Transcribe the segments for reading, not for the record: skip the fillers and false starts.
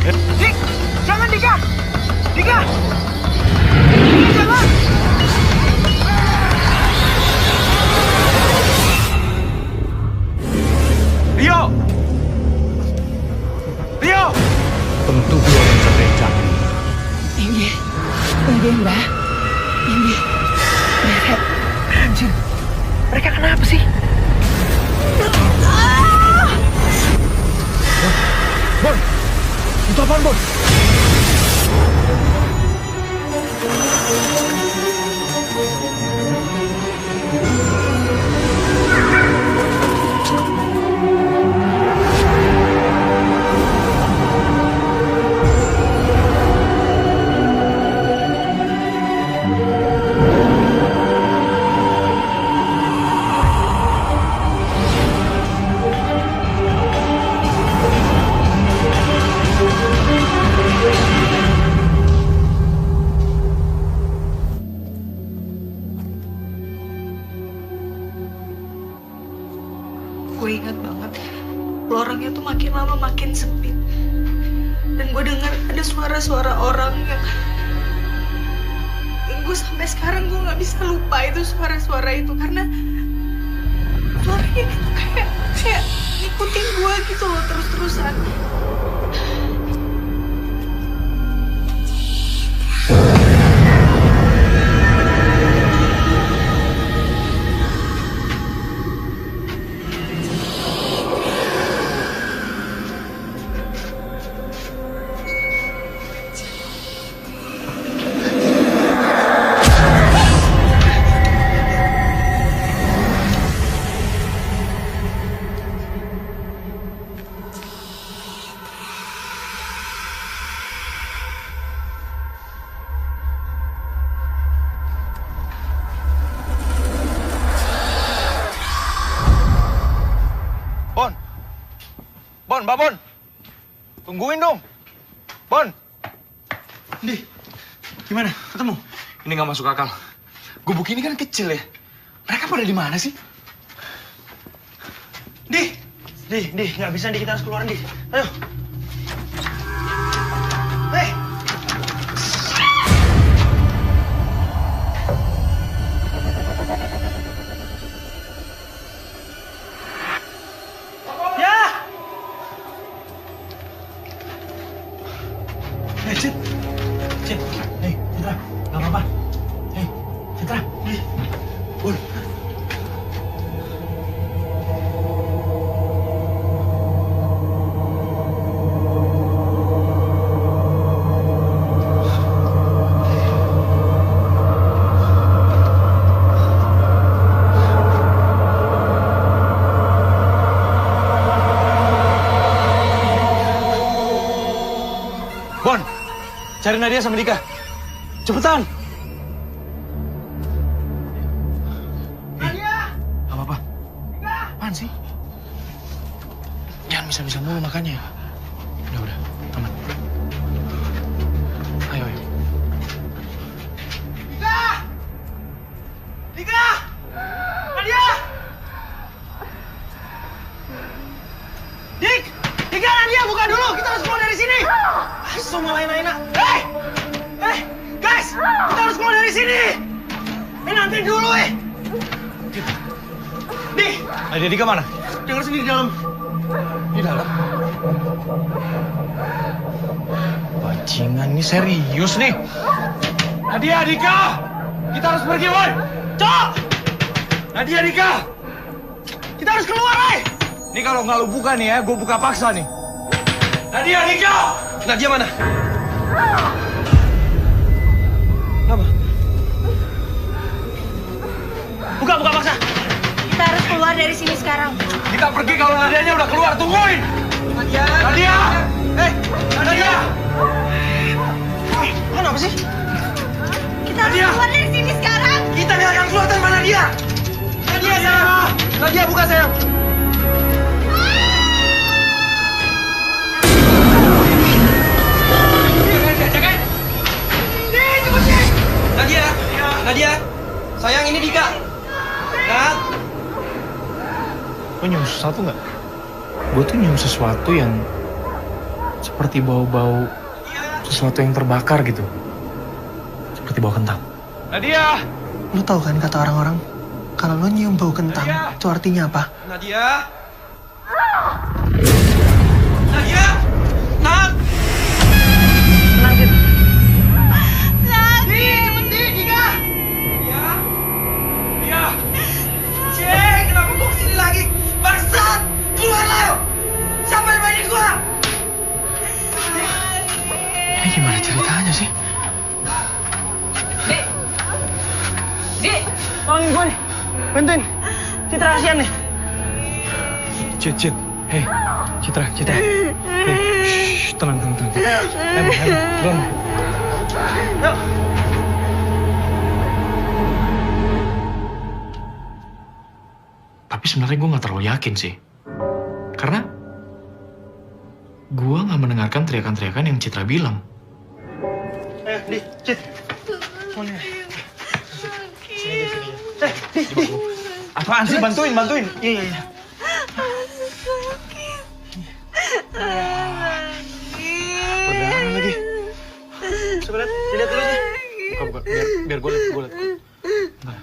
Dik, jangan Dika! Dika! Dika, jangan! Rio! Rio! Tentu dua orang terdencang. Inggih, Mbak. Inggih. Anjir, mereka kenapa sih? Bon! Itu apaan, Bon? Gue ingat banget, lorongnya tuh makin lama makin sempit. Dan gue dengar ada suara-suara orang yang gue sampai sekarang gue nggak bisa lupa itu suara-suara itu karena suaranya itu kayak ngikutin gue gitu loh terus-terusan. Bon, Mbak Bon! Tungguin dong! Bon! Di, gimana? Ketemu? Ini nggak masuk akal. Gubuk ini kan kecil ya. Mereka pada di mana sih? Di, nggak bisa, Di. Kita harus keluar, Di. Ayo. Hei! Ya! Cit. Hei, Citra. Nggak apa-apa. Hei, Citra. Di. Bon. Bon! Cari Nadia sama Dika. Cepetan! Nadia! Gak apa-apa. Apaan sih? Jangan bisa-bisa mulu makannya. Udah, aman. Ayo. Dika! Nadia! Dika, Nadia, buka dulu. Kita harus keluar dari sini. Aso malah enak-enak. Hei, guys, kita harus keluar dari sini. Nanti dulu, Di, Nadia Dika mana? dengar sendiri di dalam. Di dalam. Bajingan ini serius nih. Nadia Dika! Kita harus pergi, woi! Cok! Nadia Dika! Kita harus keluar, Ini kalau nggak lu buka nih ya, gue buka paksa nih. Nadia Dika! Nadia mana? Apa? Buka paksa. Kita harus keluar dari sini sekarang. Kita pergi kalau Nadianya udah keluar, tungguin! Nadia! Nadia! Lu kenapa sih? Kita harus keluar dari sini sekarang. Kita nggak akan keluar tanpa Nadia. Nadia, sayang. Nadia, buka, sayang. Nadia, sayang, ini Dika. Nak. Lo nyium sesuatu nggak? Gue tuh nyium sesuatu yang Seperti bau-bau sesuatu yang terbakar gitu. Seperti bau kentang. Nadia! Lu tahu kan kata orang-orang, kalau lu nyium bau kentang, itu artinya apa? Nadia! Nadia! Nat! Tenang, Dit. Lagi. Cepet, Dit, Dika! Dia! Cek, kenapa gua kesini lagi? Bangsat! Keluar lo! Siapa yang mainin gua? Ini gimana ceritanya sih? Dik, tolongin gua nih. Bantuin. Citra kasihan nih. Cit. Hei, Citra. Hei, shh, tenang. Ayo, turun. Yuk. Tapi sebenarnya gue gak terlalu yakin sih. Karena gue gak mendengarkan teriakan-teriakan yang Citra bilang. Ayo, Di, Cit. Sini aja. Di. Apaan sih? Bantuin. Iya. Berdarah lagi. Sebentar, dilihat dulu aja. Buka. Biar gue lihat. Bentar.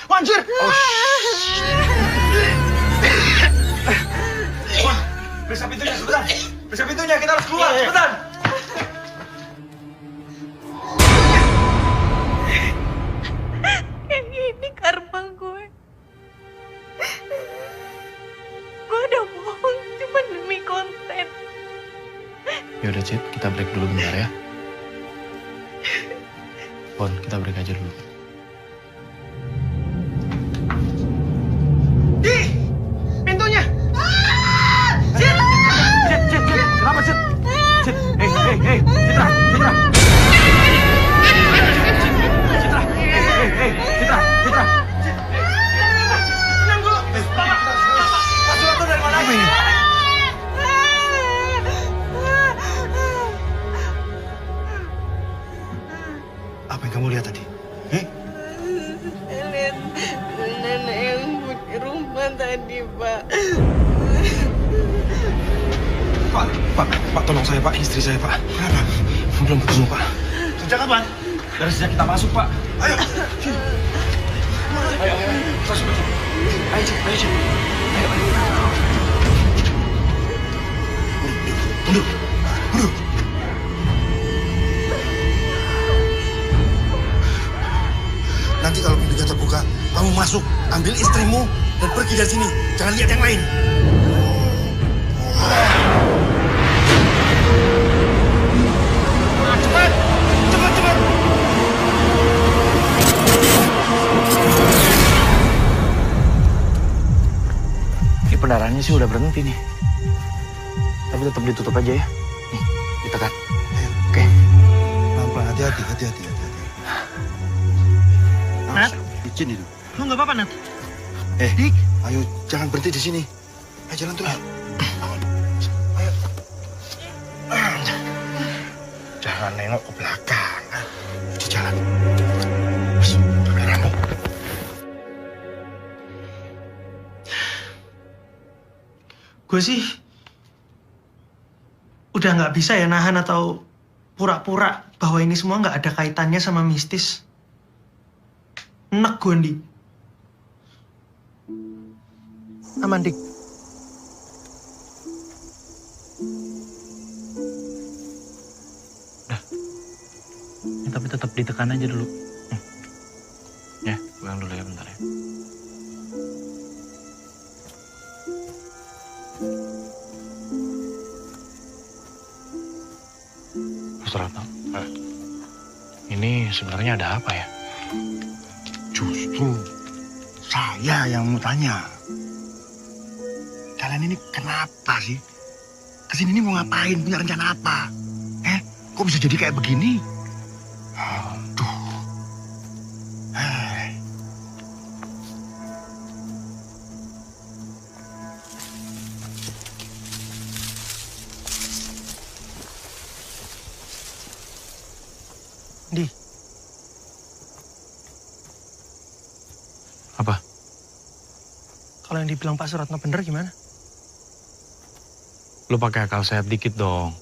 Wanjir! Oh, Wah, periksa pintunya sebentar. Periksa pintunya, kita harus keluar, sebentar. Kayak gini karma gue. Gue udah bohong cuma demi konten. yaudah Cit, kita break dulu bentar ya. Bon, kita break aja dulu. Di! Pintunya! Cit! Kenapa, Cit? Cit, hei, Citra! Citra! Tenang dulu! Pak Suratno dari mana aja? Apa yang kamu lihat tadi? Lihat nenek yang punya rumah tadi, Pak. Pak, tolong saya, Pak. Istri saya, Pak. Kenapa? Belum ketemu, Pak. Sejak kapan? Dari sejak kita masuk, Pak. Ayo. Ayo. Ayo, Cit. Mundur. Nanti kalau pintunya terbuka, kamu masuk, ambil istrimu, dan pergi dari sini. Jangan lihat yang lain. Cepat! Ini pendarahannya sih udah berhenti nih. Tapi tetap ditutup aja ya. Nih, ditekan. Oke. Pelan-pelan, hati-hati. Nat? Izin itu. Lu nggak apa-apa, Nat? Dik, ayo jangan berhenti di sini. Ayo jalan terus. Ayo. Jangan nengok ke belakang. Di jalan. Terus, belakangmu. Gue sih udah nggak bisa ya nahan atau pura-pura bahwa ini semua nggak ada kaitannya sama mistis. Enek gue, Dik. Aman, Dik. Tapi tetap ditekan aja dulu. Ya, pegang dulu ya bentar ya. Mas Ratno, ini sebenarnya ada apa ya? Justru saya yang mau tanya. Kalian ini kenapa sih? Kesini ini mau ngapain? Punya rencana apa? Kok bisa jadi kayak begini? Aduh. Di, Apa? kalau yang dibilang Pak Suratno bener gimana? Lu pakai akal sehat dikit dong.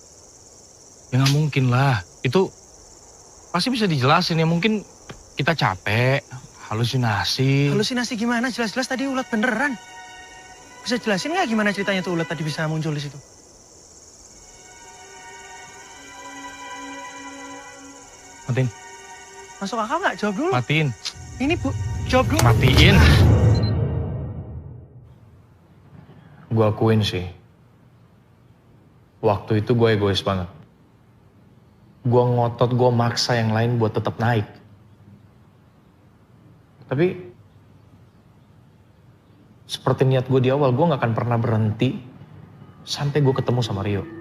Ya nggak mungkin lah. Itu pasti bisa dijelasin ya. Mungkin kita capek, halusinasi. Halusinasi gimana? Jelas-jelas tadi ulat beneran. Bisa jelasin nggak gimana ceritanya tuh ulat tadi bisa muncul di situ? Matiin. Masuk akal nggak? Jawab dulu. Matiin. Ini Bu, jawab dulu. Matiin. Gue akuin sih. Waktu itu gue egois banget. Gue ngotot, gue maksa yang lain buat tetap naik. Tapi seperti niat gue di awal, gue gak akan pernah berhenti sampai gue ketemu sama Rio.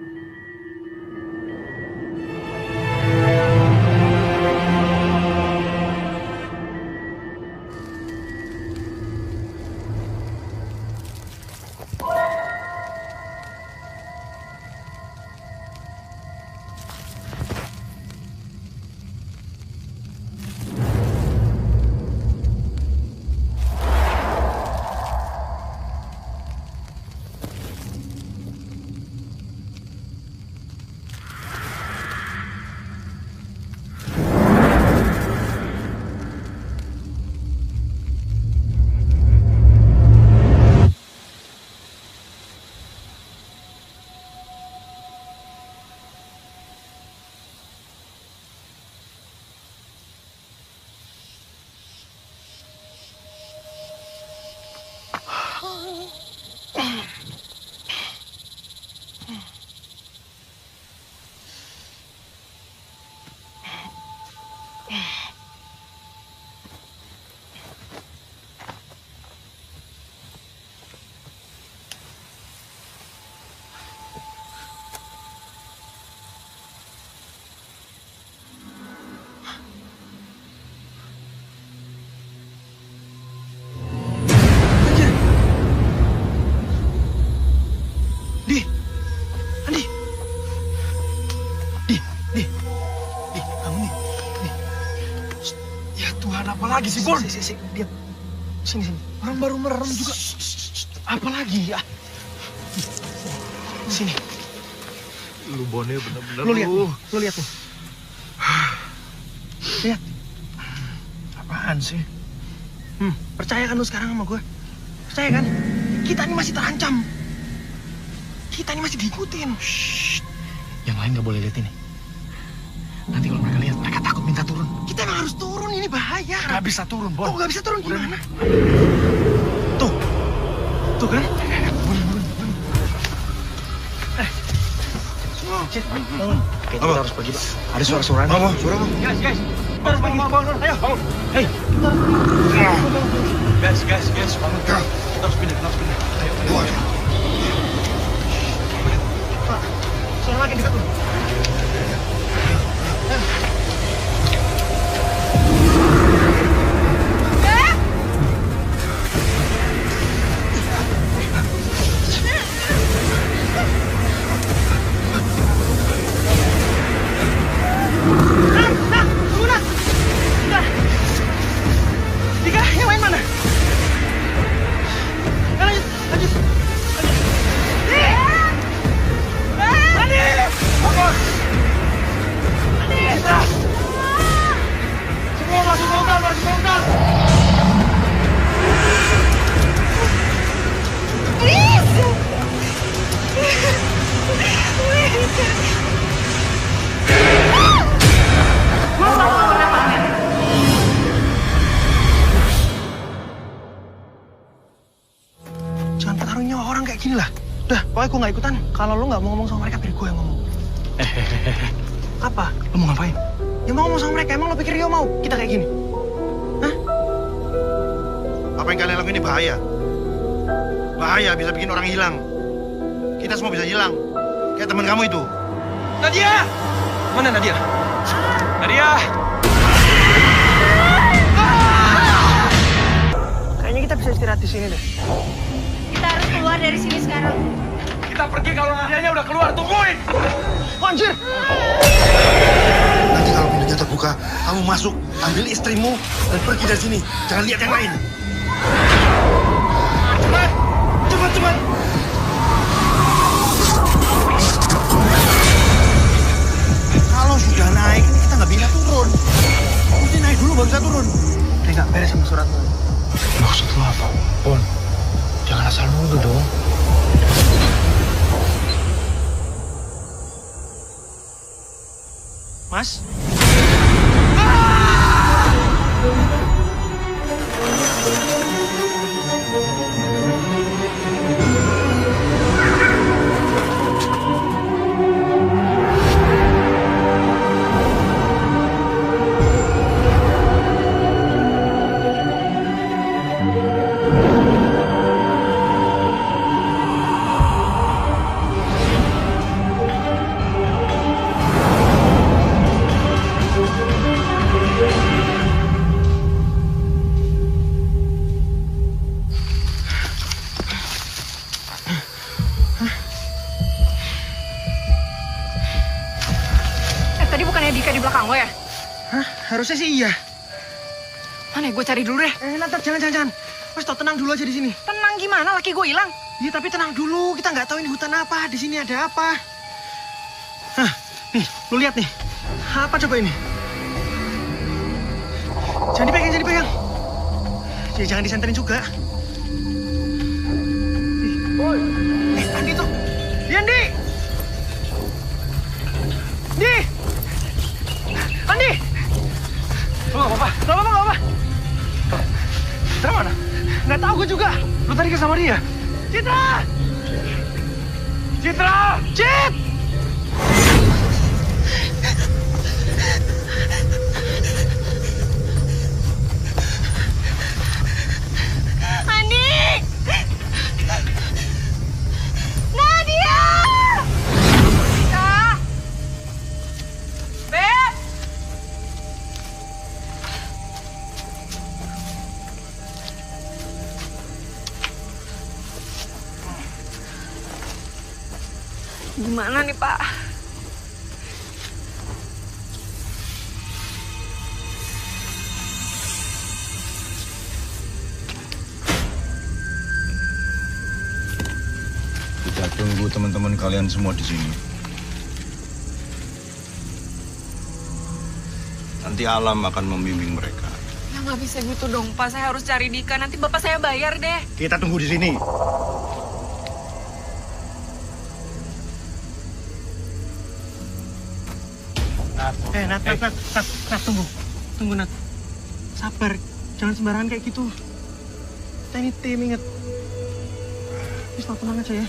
Lagi sih, Bon? Diam. Sini. Orang baru merem juga. Apa lagi ya? Sini. Lu Bonnya bener-bener Lu lihat nih. Lihat. Apaan sih? Percaya kan lu sekarang sama gue? Percaya kan? Kita ini masih terancam. Kita ini masih diikutin. Shh. Yang lain gak boleh lihat ini. Nanti kalau mereka lihat, mereka takut minta turun. Kita emang harus turun, ini bahaya. Gak bisa turun, Bon. Kok gak bisa turun gimana? Tuh kan? Turun. Cid, bangun. Kayaknya kita harus pergi, Pak. Ada suara-suara nih. Suara apa? Guys. Kita harus pergi. Bangun. Ayo, bangun. Hei. Guys, bangun. Kita harus pindah. Ayo. Pak, suara lagi dekat tuh. Jangan pertaruhin nyawa orang kayak gini lah. Udah, pokoknya gue gak ikutan. Kalau lu gak mau ngomong sama mereka, biar gue yang ngomong. Apa? Lu mau ngapain? Ya mau ngomong sama mereka, emang lo pikir Rio mau kita kayak gini? Hah? Apa yang kalian lakuin ini bahaya. Bahaya, bisa bikin orang hilang. Kita semua bisa hilang. Kayak teman kamu itu. Nadia! Mana Nadia? Nadia! Kayaknya kita bisa istirahat di sini deh. Kita harus keluar dari sini sekarang. Kita pergi kalau Nadianya udah keluar, tungguin! Anjir! Nanti kalau pintunya terbuka, kamu masuk, ambil istrimu, dan pergi dari sini. Jangan lihat yang lain. Cepat! bisa turun. Dia nggak beres sama suratmu. Maksud lo apa? Bon, jangan asal nuduh dong. Mas? Tadi bukannya Dika di belakang lo ya? Hah? Harusnya sih iya. Mana ya, gue cari dulu deh. Nat, jangan. Mas, tau tenang dulu aja di sini. Tenang gimana, laki gue hilang. Iya, tapi tenang dulu. Kita nggak tahu ini hutan apa. Di sini ada apa. Hah, nih, lu lihat nih. Apa coba ini? Jangan dipegang. Ya, jangan disenterin juga. Boy. Andi tuh. Andi! Andi! Lo gak apa-apa? Gak apa-apa. Citra mana? Nggak tahu gue juga. Lo tadi ke sama dia? Citra! Cit! Andi! Nadia! Beb! Gimana nih, Pak? Kita tunggu teman-teman kalian semua di sini. Nanti alam akan membimbing mereka. Ya nggak bisa gitu dong, Pak. Saya harus cari Dika. Nanti Bapak saya bayar deh. Kita tunggu di sini. Nat, tunggu, Nat. Sabar, jangan sembarangan kayak gitu. Kita ini tim, inget. Please, tenang aja ya.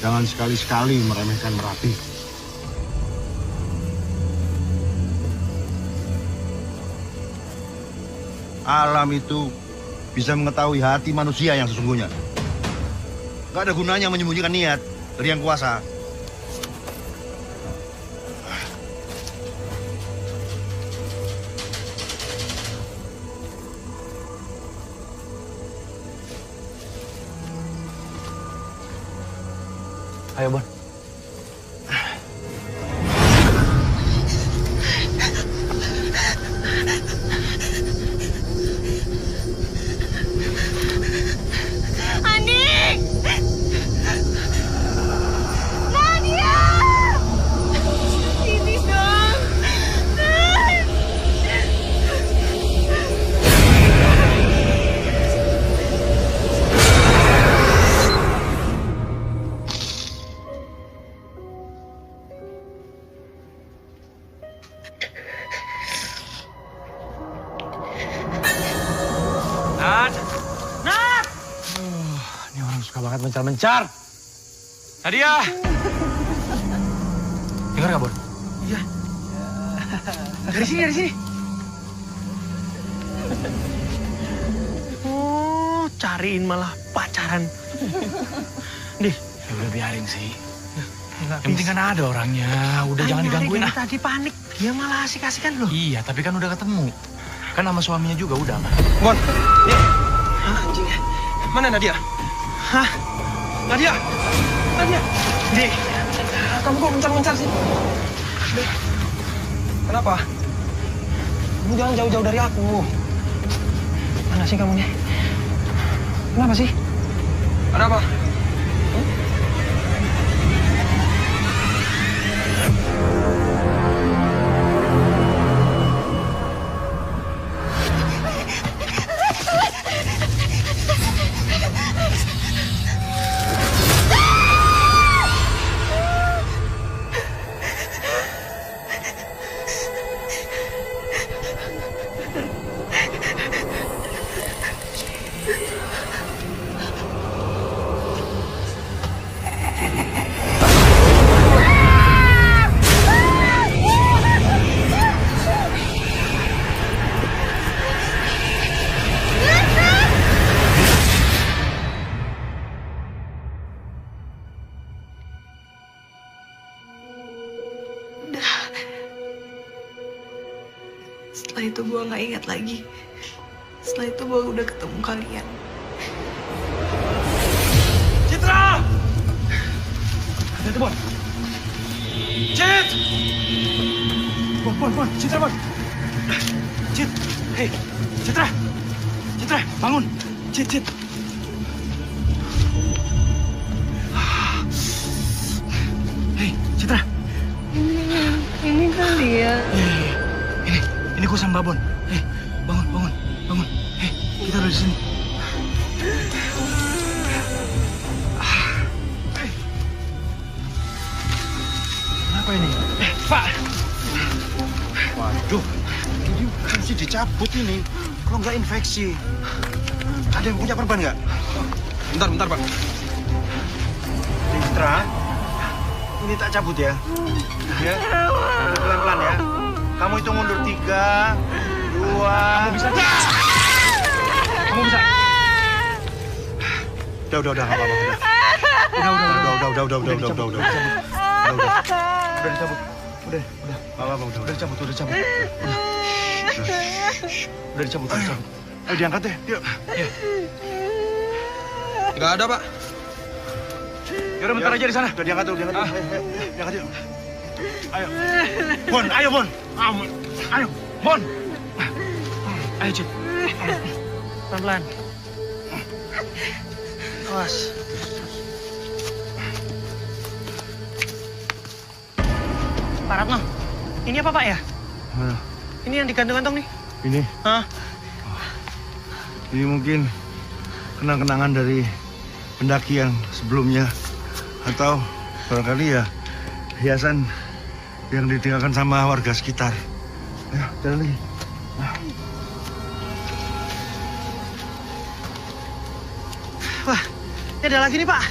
Jangan sekali-sekali meremehkan Merapi. Alam itu bisa mengetahui hati manusia yang sesungguhnya. Gak ada gunanya menyembunyikan niat dari yang kuasa. Ayo, Bon. Andi! Nadia! Sini dong. Nat! Ini orang suka banget mencar-mencar. Nadia! Dengar gak, Bon? Iya. Dari sini. Oh, cariin malah pacaran. Dih. Ya udah biarin sih. Nggak Yang penting kan ada orangnya. Udah jangan digangguin ah. Tadi panik, dia malah asik-asikan loh. Iya, tapi kan udah ketemu. Kan sama suaminya juga udah kan. Bon. Hah, anjing. Mana Nadia? Hah? Nadia? Di. Kamu kok mencar-mencar sih? Kenapa? Kamu jangan jauh-jauh dari aku. Mana sih kamu nih? Kenapa sih? Ada apa? Setelah itu gue nggak ingat lagi. Setelah itu gue udah ketemu kalian. Citra! Itu Bon. Cit! Bon, Citra, Bon. Cit, hei, Citra, bangun. Cit. Hei, Citra. Ini kan dia. Ini gue sama Bon. Hei, bangun. Hei, kita udah di sini. Kenapa ini? Pak. Waduh, ini mesti dicabut ini. Kalau nggak infeksi. Ada yang punya perban nggak? Bentar, Pak. Citra, ini tak cabut ya. Ya, pelan-pelan ya. Kamu hitung mundur 3, 2. Kamu bisa. Udah, nggak apa-apa. Udah. Udah dicabut. Udah. Udah cabut. Udah dicabut. Ayo diangkat deh, yuk. Nggak ada, Pak. Yaudah bentar aja di sana. Udah diangkat tuh. Ayo, diangkat yuk. Ayo. Bon. Ayo, Bon. Ayo, Cit. Pelan-pelan. Awas. Pak Ratno, ini apa Pak ya? Mana? Ini yang digantung-gantung nih. Ini? Hah? Ini mungkin kenang-kenangan dari pendakian sebelumnya. Atau barangkali ya hiasan yang ditinggalkan sama warga sekitar. Ya, jalan lagi. Wah, ini ada lagi nih Pak.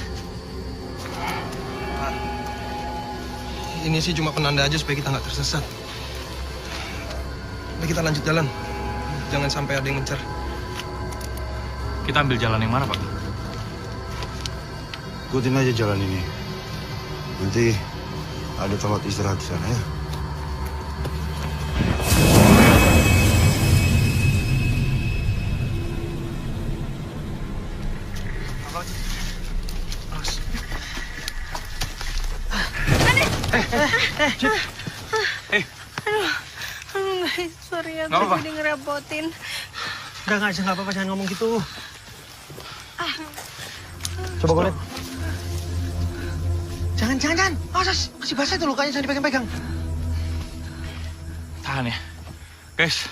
Ini sih cuma penanda aja supaya kita nggak tersesat. Mari kita lanjut jalan. Jangan sampai ada yang mencar. Kita ambil jalan yang mana, Pak? Ikutin aja jalan ini. Nanti ada tempat istirahat di sana ya. Aduh guys, sorry ya, Nggak apa-apa. jadi ngerepotin. Nggak apa-apa, jangan ngomong gitu. Coba gue lihat. Jangan. Masih basah itu lukanya, jangan dipegang-pegang. Tahan ya. Guys,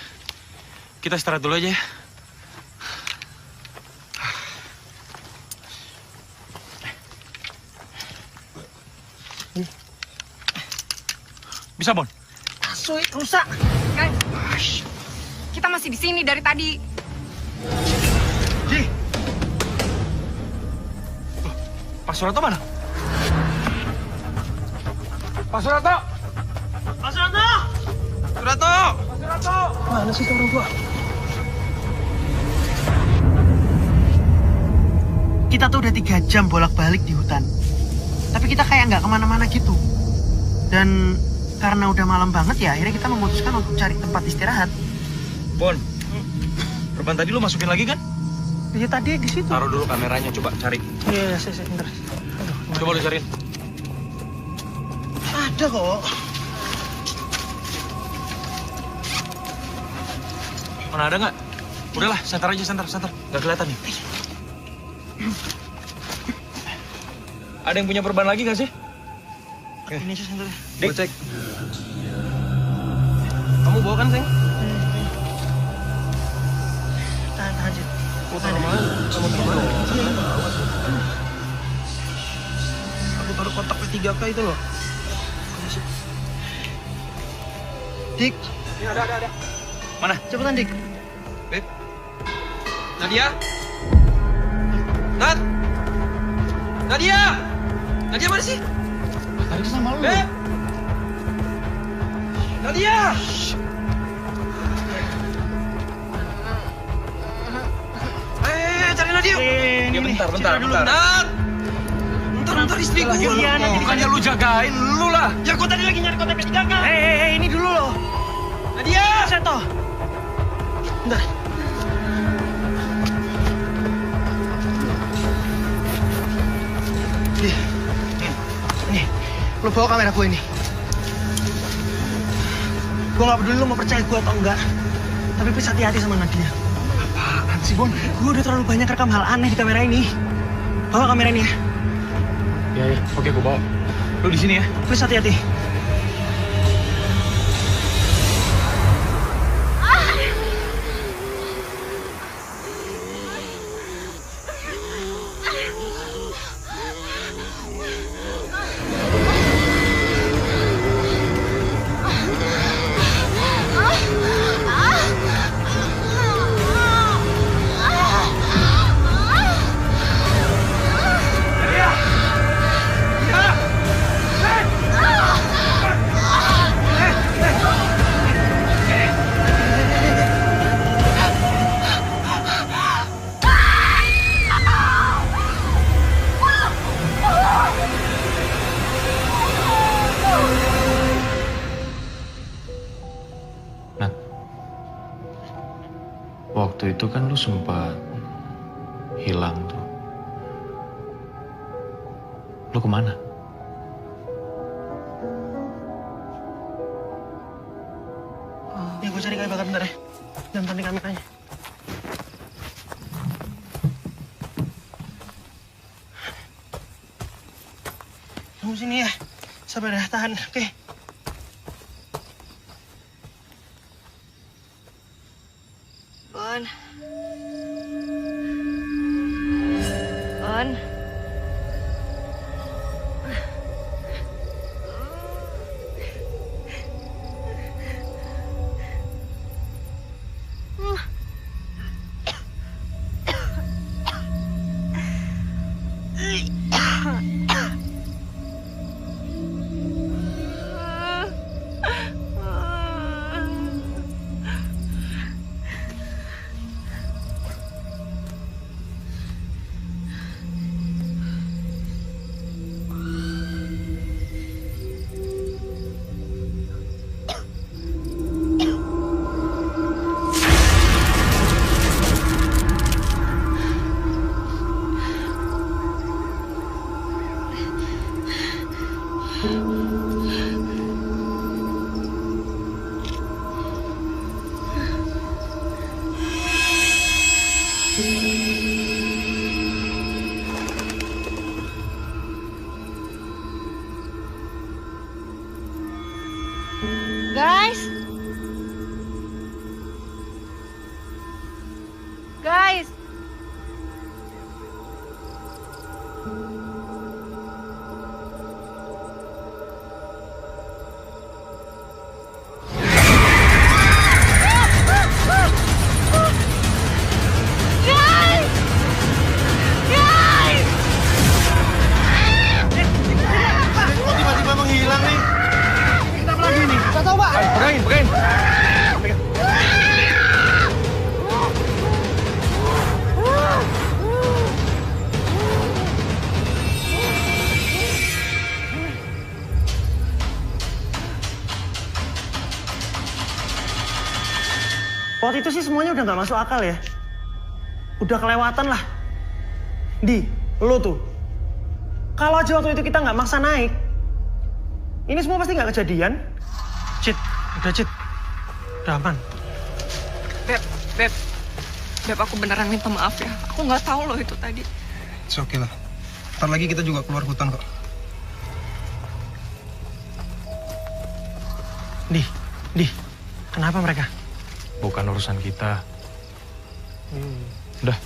kita istirahat dulu aja ya. Bisa, Bon? Asui, rusak. Guys, kita masih di sini dari tadi. Ji! Pak Surato mana? Pak Surato! Surato! Mana sih orang tua? Kita tuh udah 3 jam bolak-balik di hutan. Tapi kita kayak nggak kemana-mana gitu. Dan karena udah malam banget ya, akhirnya kita memutuskan untuk cari tempat istirahat. Bon, perban tadi lu masukin lagi kan? Ya tadi di situ. Taruh dulu kameranya, coba cari. Iya, saya bentar. Coba lu cariin. Ada kok. Mana ada nggak? Udahlah, senter aja, senter. Nggak kelihatan nih. Ada yang punya perban lagi nggak sih? Ini aja senternya. Dik. Gua cek. Kamu bawa kan, Seng? Tahan, Cid. Tahan mana? Kamu taruh mana? Aku taruh kotak P3K itu loh. Dik. Ya, ada. Mana? Cepetan, Dik. Beb. Nadia? Nadia mana sih? Tadi itu sama lu. Beb. Nadia! Cari Nadia yuk. Ya bentar. Bentar istri gue. Bukannya lu jagain, lu lah. Ya gue tadi lagi nyari kotak P3K. Ini dulu loh. Nadia! Seto. Bentar. Nih, lo bawa kamera gue ini. Gue gak peduli lo mau percaya gue atau enggak. Tapi please hati-hati sama Nadia. Apaan sih, Bon? Gue udah terlalu banyak rekam hal aneh di kamera ini. Bawa kamera ini ya. Ya, oke, gue bawa. Lu di sini ya. Please hati-hati. Waktu itu kan lu sempat hilang tuh. Lu kemana? Ya gue cari kayu bakar bentar ya. Jangan tanding kameranya. Tunggu sini ya. Sabar ya, tahan. Oke. Bon. Bon. Guys. Guys. Tiba-tiba menghilang nih. Kenapa lagi nih? Gak tau, Pak. Pegangin. Waktu itu sih semuanya udah gak masuk akal ya. Udah kelewatan lah. Di, lo tuh. Kalau aja waktu itu kita nggak maksa naik, ini semua pasti nggak kejadian. Cit, udah aman. Beb, aku beneran minta maaf ya. Aku nggak tahu loh itu tadi. It's okay lah. Ntar lagi kita juga keluar hutan kok. Di, kenapa mereka? Bukan urusan kita. Udah.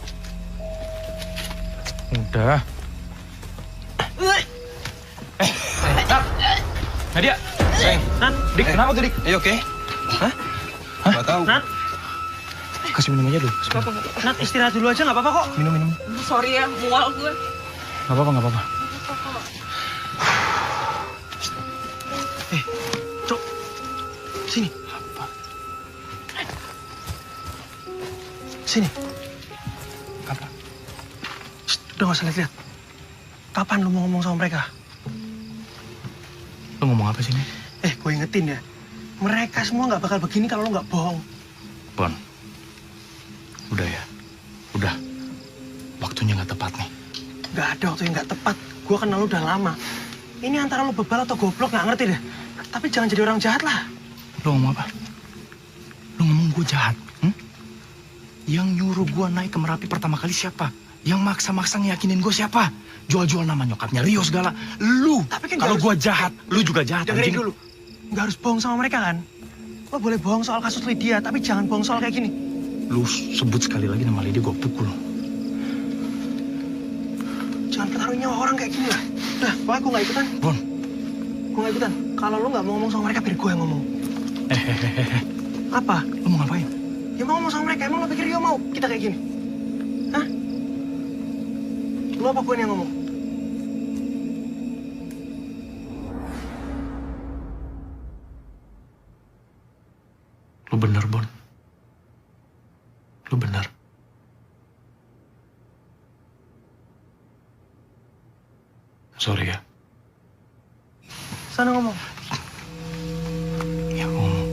Nadia, sayang. Nat, Dik, kenapa tuh, Dik? oke? Hah? Gak tahu. Nat, Kasih minum aja dulu. Nat istirahat dulu aja nggak apa-apa kok. Minum. Sorry ya, mual gue. Gak apa-apa. Cok, sini. Apa? Sini. Apa? Udah gak usah lihat-lihat. Kapan lu mau ngomong sama mereka? Lu ngomong apa sih, nih? Gue ingetin ya. Mereka semua nggak bakal begini kalau lu nggak bohong. Bon, Udah ya, udah. Waktunya nggak tepat nih. Nggak ada waktu yang nggak tepat. Gue kenal lu udah lama. Ini antara lu bebal atau goblok nggak ngerti deh. Tapi jangan jadi orang jahat lah. Lo ngomong apa? Lo ngomong gue jahat? Yang nyuruh gue naik ke Merapi pertama kali siapa? Yang maksa-maksa ngeyakinin gue siapa? Jual-jual nama nyokapnya Rio segala. Lu. Tapi kan kalau gue jahat, lu juga jahat. Dengerin dulu. Nggak harus bohong sama mereka kan? Lo boleh bohong soal kasus Lydia, tapi jangan bohong soal kayak gini. Lu sebut sekali lagi nama Lydia, gue pukul. Jangan pertaruhin nyawa orang kayak gini lah. Udah, pokoknya gue nggak ikutan. Bon. Gue nggak ikutan. Kalau lo nggak mau ngomong sama mereka, biar gue yang ngomong. Apa? Lo mau ngapain? Ya mau ngomong sama mereka. Emang lo pikir Rio mau kita kayak gini? Hah? Lo apa gue yang ngomong? Lo bener, Bon. Lo bener. Sorry ya. Sana ngomong. Ya, ngomong.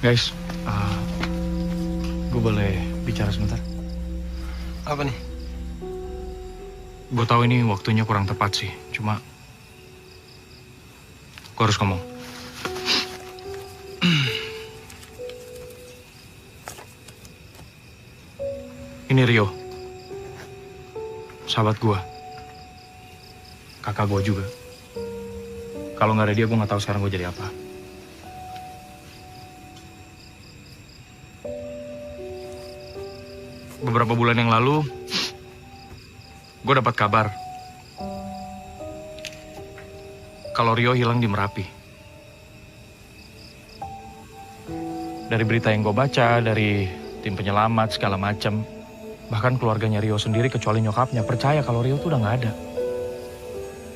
Guys, gue boleh bicara sebentar? Apa nih? Gue tahu ini waktunya kurang tepat sih, cuma gue harus ngomong. Ini Rio, sahabat gue, kakak gue juga. Kalau nggak ada dia, gue nggak tahu sekarang gue jadi apa. Beberapa bulan yang lalu, gue dapat kabar kalau Rio hilang di Merapi. Dari berita yang gue baca, dari tim penyelamat segala macam, bahkan keluarganya Rio sendiri kecuali nyokapnya percaya kalau Rio tuh udah nggak ada.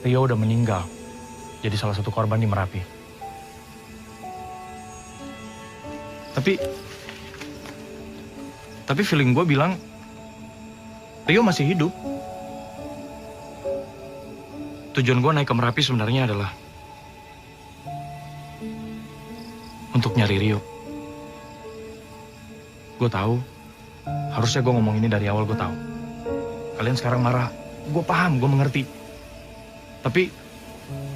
Rio udah meninggal, jadi salah satu korban di Merapi. Tapi feeling gue bilang Rio masih hidup. Tujuan gue naik ke Merapi sebenarnya adalah untuk nyari Rio. Gue tahu, harusnya gue ngomong ini dari awal, gue tahu. Kalian sekarang marah, gue paham, gue mengerti. Tapi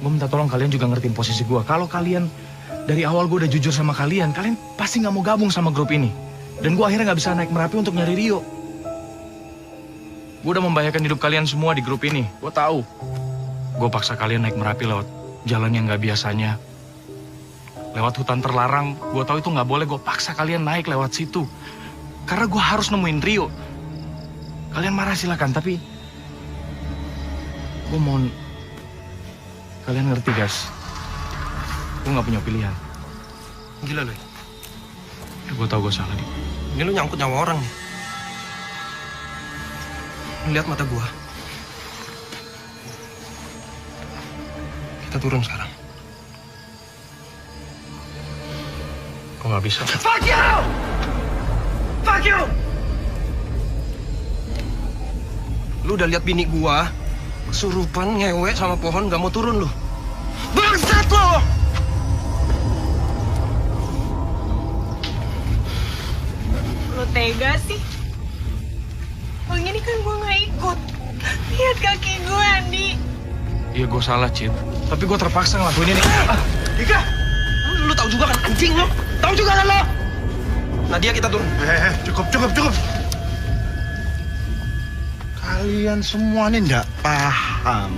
gue minta tolong kalian juga ngertiin posisi gue. Kalau kalian dari awal gue udah jujur sama kalian, kalian pasti nggak mau gabung sama grup ini. Dan gue akhirnya nggak bisa naik Merapi untuk nyari Rio. Gue udah membahayakan hidup kalian semua di grup ini. Gue tahu. Gue paksa kalian naik Merapi lewat jalan yang nggak biasanya. Lewat hutan terlarang. Gue tahu itu nggak boleh. Gue paksa kalian naik lewat situ. Karena gue harus nemuin Rio. Kalian marah silakan, tapi gue mohon kalian ngerti, guys. Gue nggak punya pilihan. Gila lo. Gue tahu gue salah nih. Ini lu nyangkut nyawa orang nih. Lihat mata gua. Kita turun sekarang. Gue nggak bisa. Fuck you! Fuck you! Lu udah lihat bini gua kesurupan ngewe sama pohon, gak mau turun lu. Bangsat lo! Lo tega sih? Oh ini kan gue gak ikut. Lihat kaki gue, Andi. Iya, gue salah, Cid. Tapi gue terpaksa ngelakuin ini. Dika! Lu tahu juga kan anjing lo? Tahu juga kan lo? Nadia, kita turun. Cukup. Kalian semua ini nggak paham.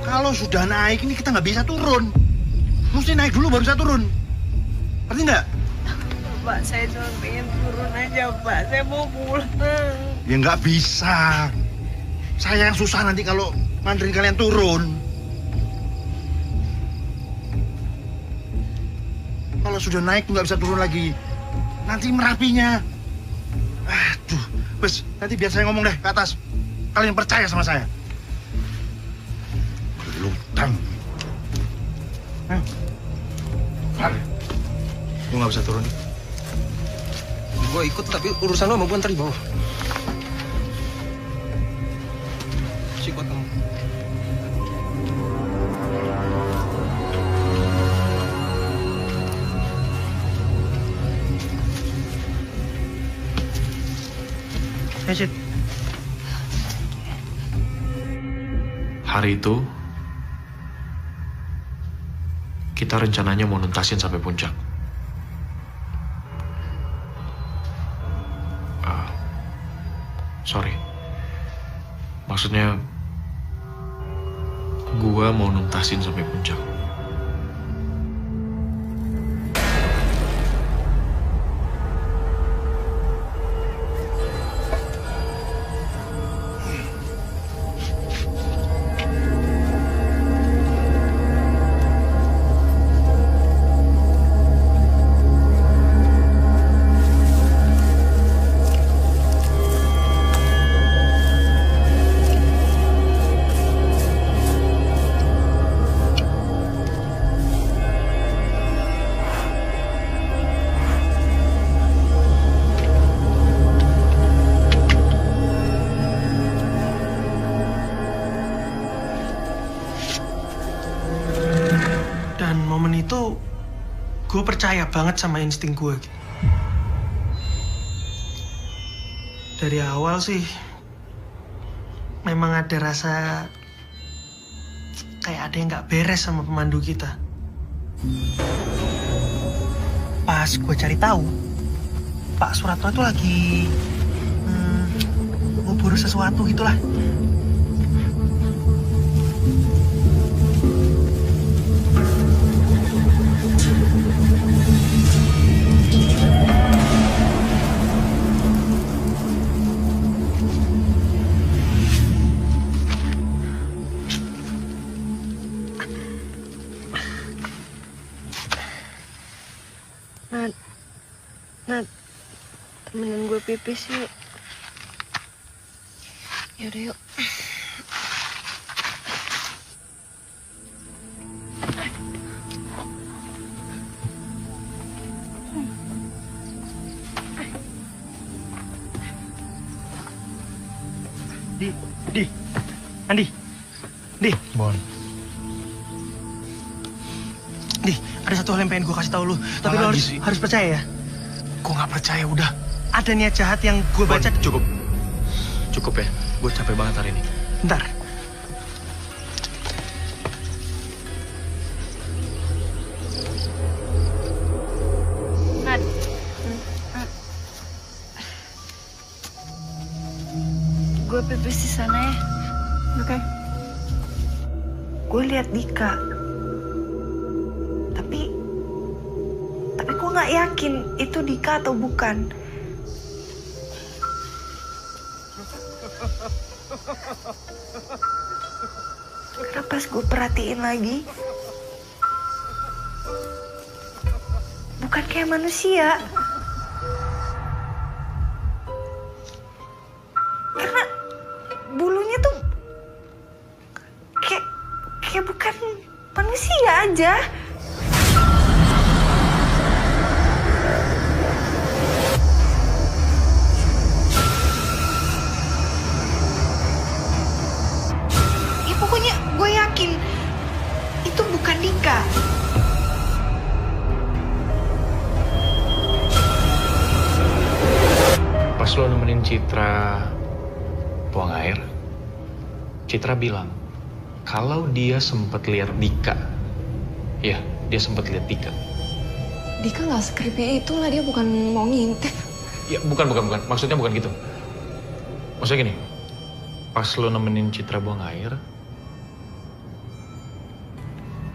Kalau sudah naik ini kita nggak bisa turun. Mesti naik dulu baru bisa turun. Ngerti nggak? Pak, saya cuma pengen turun aja, Pak. Saya mau pulang. Ya nggak bisa. Saya yang susah nanti kalau nganterin kalian turun. Kalau sudah naik nggak bisa turun lagi. Nanti Merapinya. Aduh, bes, nanti biar saya ngomong deh ke atas. Kalian percaya sama saya. Gelutang. Gue nggak bisa turun. Gue ikut, tapi urusan lo sama gue ntar di bawah. Si kuat kamu. Sid. Hari itu, kita rencananya mau nuntasin sampai puncak. Sorry. Maksudnya, gua mau nuntasin sampai puncak. Gue percaya banget sama insting gue. Dari awal sih, memang ada rasa kayak ada yang nggak beres sama pemandu kita. Pas gue cari tahu, Pak Suratno itu lagi ngubur sesuatu gitulah. Nat, temenin gue pipis yuk. Yaudah yuk. Andi. Bon. Di, ada satu hal yang pengen gue kasih tahu lu. Tapi lu harus percaya ya. Gue nggak percaya, udah. Ada niat jahat yang gue baca. Bon, cukup ya. Gue capek banget hari ini. Bentar. Nat. Gue pipis di sana ya. Oke. Gue lihat Dika. Tapi gue nggak yakin itu Dika atau bukan. Karena pas gue perhatiin lagi, bukan kayak manusia. Karena bulunya tuh kayak bukan manusia aja. Pokoknya gue yakin itu bukan Dika. Pas lo nemenin Citra buang air, Citra bilang kalau dia sempat lihat Dika. Ya, dia sempat lihat Dika. Dika nggak se-creepy itu lah, dia bukan mau ngintip. Ya, bukan. Maksudnya bukan gitu. Maksudnya gini, pas lo nemenin Citra buang air,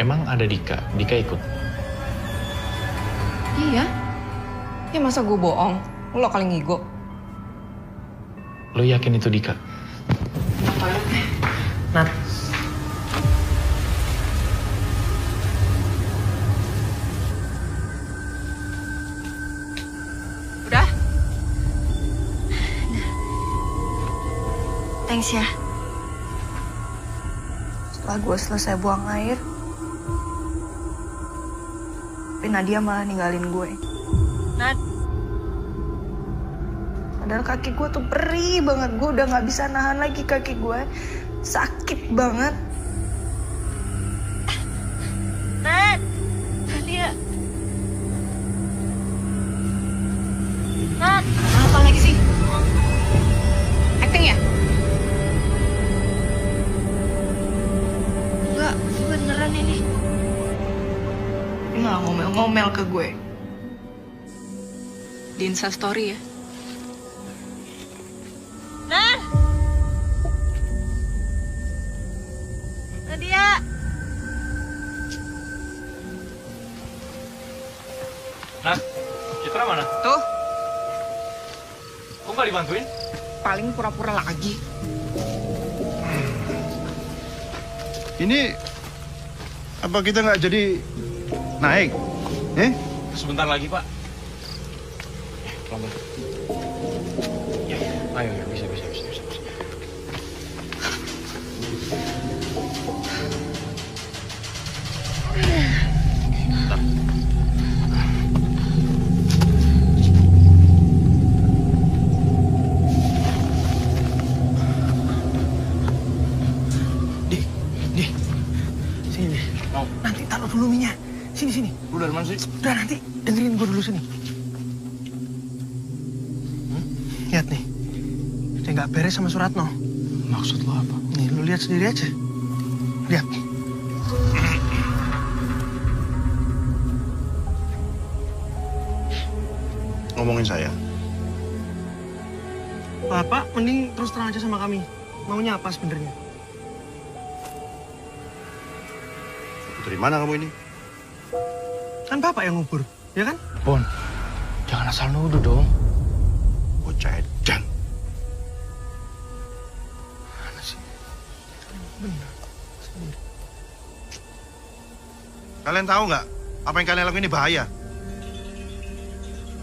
emang ada Dika ikut? Iya. Ya masa gue bohong? Lo kali ngigo. Lo yakin itu Dika? Nat. Udah? Thanks ya. Setelah gue selesai buang air, tapi Nadia malah ninggalin gue. Nat. Padahal kaki gue tuh perih banget. Gue udah gak bisa nahan lagi kaki gue. Sakit banget. Nat. Nadia. Nat. Apa lagi sih? apaan ini? Dia nggak ngomel-ngomel ke gue. Di Instastory ya. Nan! Nadia! Nah, Citra mana? Tuh, Kok nggak dibantuin? paling pura-pura lagi. Ini apa kita nggak jadi naik? Sebentar lagi, Pak. Pelan-pelan. Ya, ayo, bisa. Sini. Mau? Nanti taruh dulu minyak. Sini. Lu dari mana sih? Udah nanti dengerin gue dulu sini. Lihat nih. Dia nggak beres sama Suratno. Maksud lo apa? Nih, lu lihat sendiri aja. Lihat. Ngomongin saya. Bapak mending terus terang aja sama kami. Maunya apa sebenarnya? Dari mana kamu ini? Kan Bapak yang ngubur, ya kan? Bon, jangan asal nuduh dong. Bocah edan. Mana sih? Benar. Kalian tahu nggak apa yang kalian lakukan ini bahaya?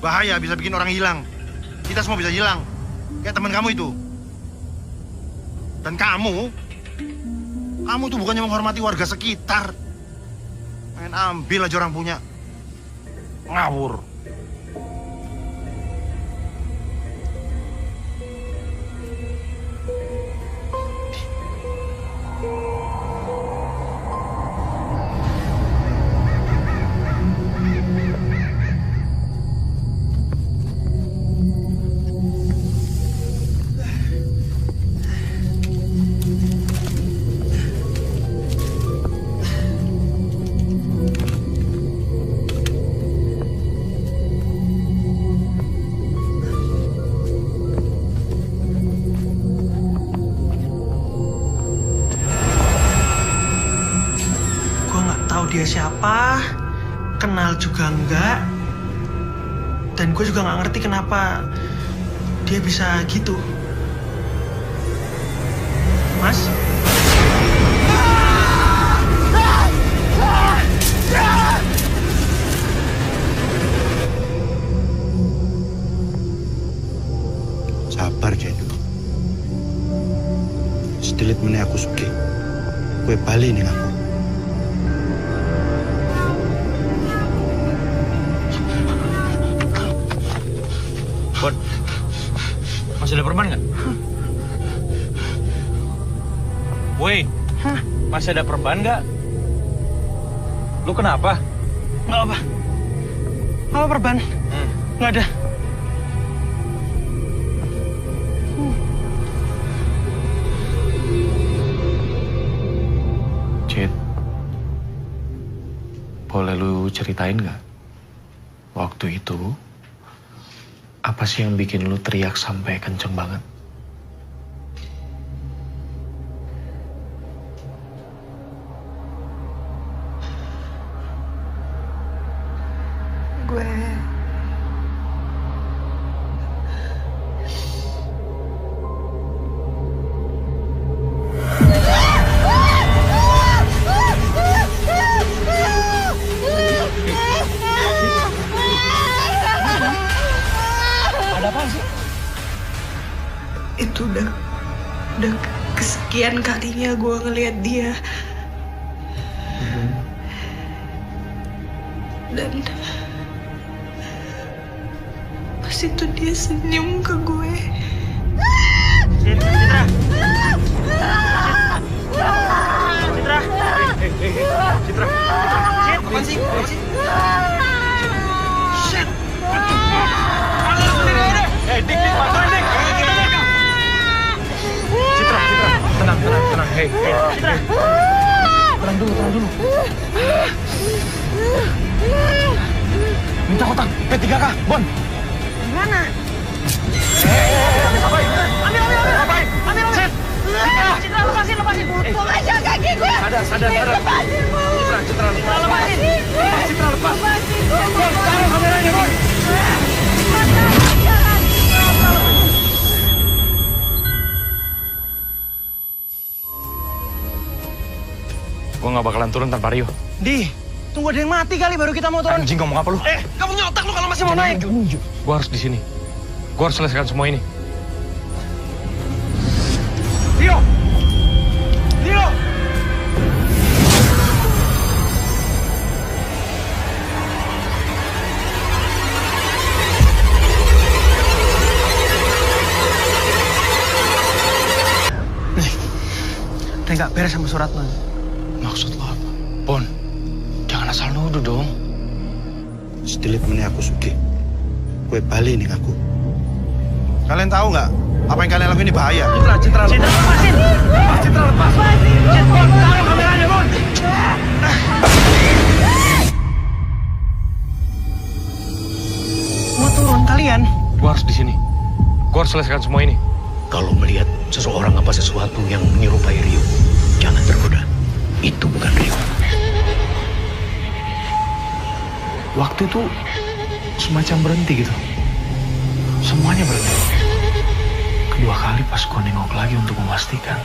Bahaya, bisa bikin orang hilang. Kita semua bisa hilang. Kayak teman kamu itu. Dan kamu tuh bukannya menghormati warga sekitar. Main ambil aja orang punya. Ngawur. Dia siapa, kenal juga enggak, dan gue juga nggak ngerti kenapa dia bisa gitu. Mas? Sabar, Jedu. Setelit meneh aku suki. Kue bali nih aku. Bon, masih ada perban nggak? Woi, masih ada perban nggak? Lu kenapa? Nggak apa. Apa perban? Nggak ada. Cid, boleh lu ceritain nggak? Waktu itu, apa sih yang bikin lu teriak sampai kenceng banget? Gue Ada apa sih? itu udah kesekian kalinya gue ngelihat dia. Dan pas itu dia senyum ke gue. Citra. Citra. Apa sih? Shit. Dik, bantuin Dik. Citra, tenang. Hei. Citra. Tenang dulu. Minta kotak P3K, Bon. Gimana? Ambil. Citra, lepasin. Mau aja kaki gue. Sadar. Lepasin, Bu. Citra, Lepasin. Citra, lepas. Lepasin, Bu. Bon, taruh kameranya, Bon. Gue gak bakalan turun tanpa Rio. Di, tunggu ada yang mati kali baru kita mau turun. Anjing, ngomong apa lu? Kamu nyotak lu kalau masih mau naik. Gue harus di sini. Gue harus selesaikan semua ini. Rio! Udah nggak beres sama suratnya. Maksud lo apa? Bon, jangan asal nuduh dong. Setelit meneh aku sugih. Kue bali ning aku. Kalian tahu nggak? Apa yang kalian lakukan ini bahaya. Citra, lepasin. Citra, lepas. Bon, taruh kameranya, Bon. Mau turun kalian? Gue harus di sini. Gue harus selesaikan semua ini. Kalau melihat seseorang apa sesuatu yang menyerupai Rio, jangan tergoda. Itu bukan Rio. Waktu itu semacam berhenti gitu. Semuanya berhenti. Kedua kali pas gue nengok lagi untuk memastikan.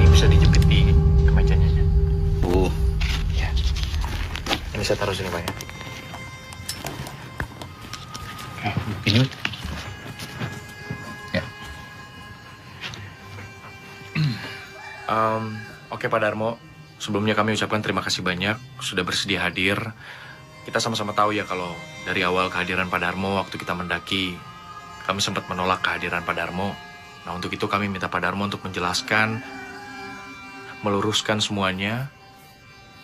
Ini bisa dijepit di kemejanya. Bu, Ini saya taruh sini, Pak ya. ini Ya. Oke Pak Darmo, sebelumnya kami ucapkan terima kasih banyak sudah bersedia hadir. Kita sama-sama tahu ya kalau dari awal kehadiran Pak Darmo waktu kita mendaki, kami sempat menolak kehadiran Pak Darmo. Nah untuk itu kami minta Pak Darmo untuk menjelaskan, meluruskan semuanya.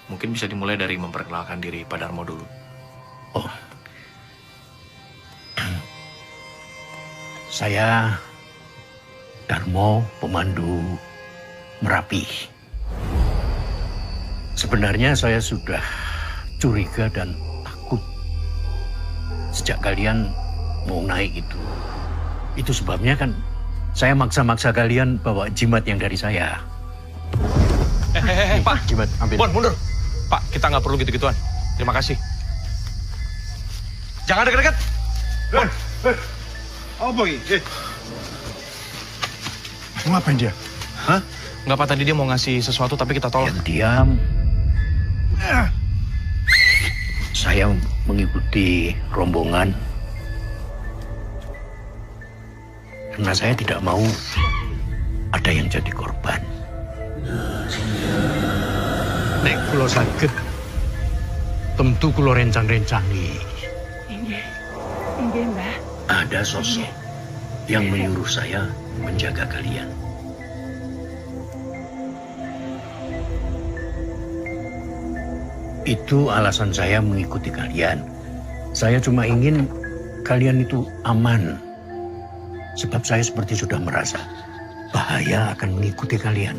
Mungkin bisa dimulai dari memperkenalkan diri Pak Darmo dulu. Oh. Saya Darmo, pemandu Merapi. Sebenarnya saya sudah curiga dan takut sejak kalian mau naik itu. Itu sebabnya kan saya maksa-maksa kalian bawa jimat yang dari saya. Pak, Jimat, ambil. Bon, mundur. Pak, kita nggak perlu gitu-gituan. Terima kasih. Jangan dekat-dekat. Bon. Apa ini? Ngapain dia? Hah? Nggak Pak, tadi dia mau ngasih sesuatu tapi kita tolak. Diam. Saya mengikuti rombongan karena saya tidak mau ada yang jadi korban. Nek kulo saged, tentu kulo rencang-rencangi. Enggak, Mbak. Ada sosok yang menyuruh saya menjaga kalian. Itu alasan saya mengikuti kalian. Saya cuma ingin kalian itu aman. Sebab saya seperti sudah merasa bahaya akan mengikuti kalian.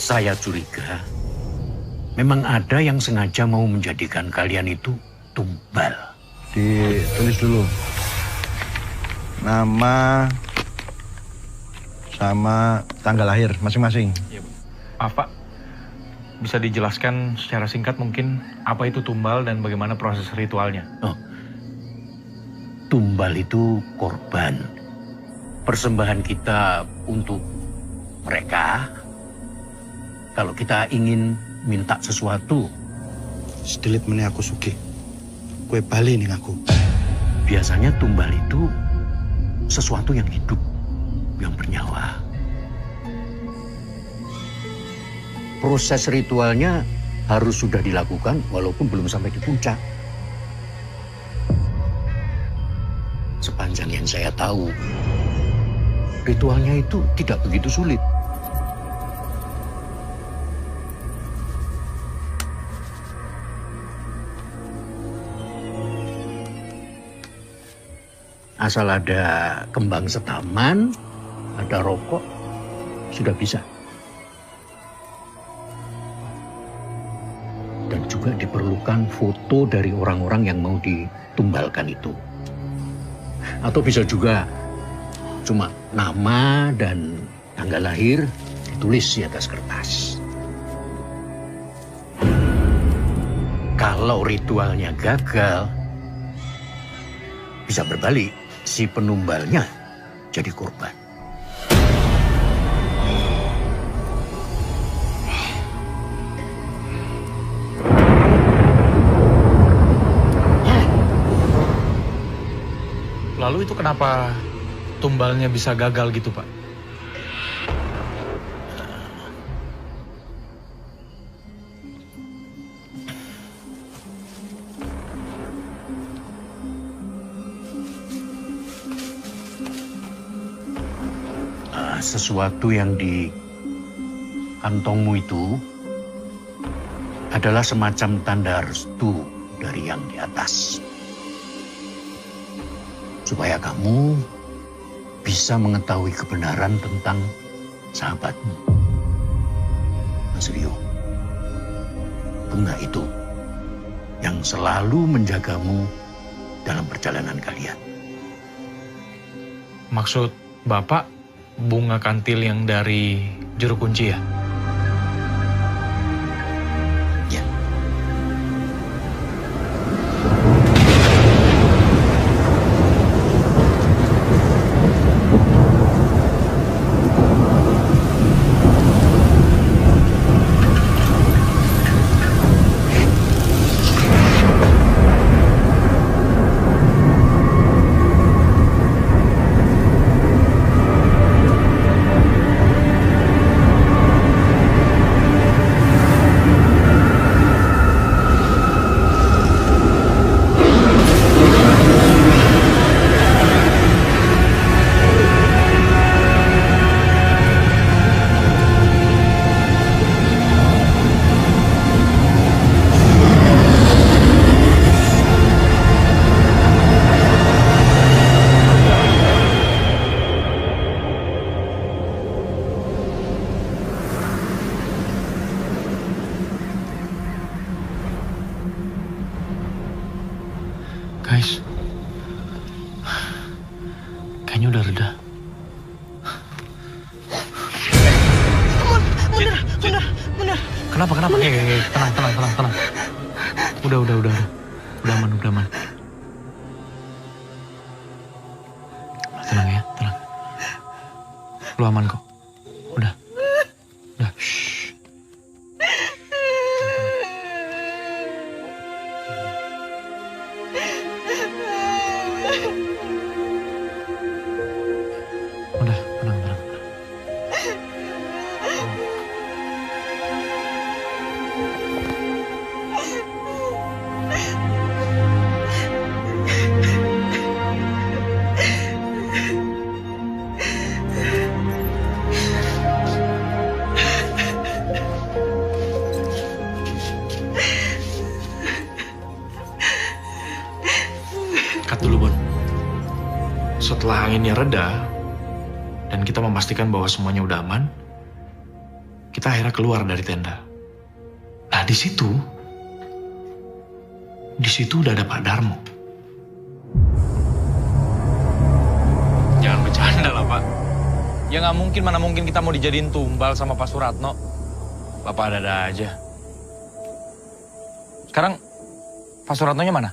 Saya curiga memang ada yang sengaja mau menjadikan kalian itu tumbal. Ditulis dulu. Nama sama tanggal lahir masing-masing. Pak, bisa dijelaskan secara singkat mungkin apa itu tumbal dan bagaimana proses ritualnya? Oh, tumbal itu korban persembahan kita untuk mereka, kalau kita ingin minta sesuatu, Sedelit meneh aku sugih. Kue bali ning aku. biasanya tumbal itu sesuatu yang hidup, yang bernyawa. Proses ritualnya harus sudah dilakukan walaupun belum sampai di puncak. Sepanjang yang saya tahu, ritualnya itu tidak begitu sulit. Asal ada kembang setaman, ada rokok, sudah bisa. Dan juga diperlukan foto dari orang-orang yang mau ditumbalkan itu. Atau bisa juga cuma nama dan tanggal lahir ditulis di atas kertas. Kalau ritualnya gagal, bisa berbalik. Si penumbalnya jadi korban. Lalu itu kenapa tumbalnya bisa gagal gitu, Pak? Sesuatu yang di kantongmu itu adalah semacam tanda restu dari yang di atas. Supaya kamu bisa mengetahui kebenaran tentang sahabatmu. Mas Rio, bunga itu yang selalu menjagamu dalam perjalanan kalian. Maksud Bapak bunga kantil yang dari Juru Kunci ya? Ya. Guys, kayaknya udah reda. Bener. Kenapa? Tenang. Udah aman. Tenang ya, tenang. Lu aman kok. Udah. Shh. Udah, tenang. Cut dulu, Bon. Setelah anginnya reda dan kita memastikan bahwa semuanya udah aman, kita akhirnya keluar dari tenda. Nah, di situ udah ada Pak Darmo. Jangan bercanda lah, Pak. Ya nggak mungkin, mana mungkin kita mau dijadiin tumbal sama Pak Suratno. Bapak ada-ada aja. Sekarang Pak Suratnonya mana?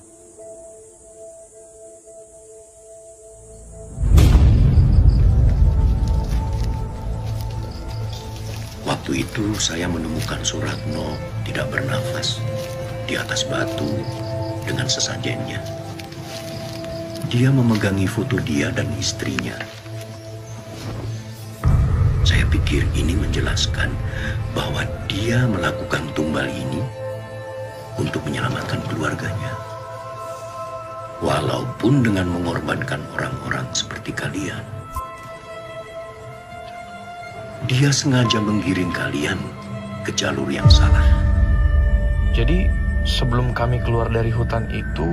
Waktu itu saya menemukan Suratno tidak bernafas di atas batu dengan sesajennya. Dia memegangi foto dia dan istrinya. Saya pikir ini menjelaskan bahwa dia melakukan tumbal ini untuk menyelamatkan keluarganya. Walaupun dengan mengorbankan orang-orang seperti kalian. Dia sengaja menggiring kalian ke jalur yang salah. Jadi sebelum kami keluar dari hutan itu,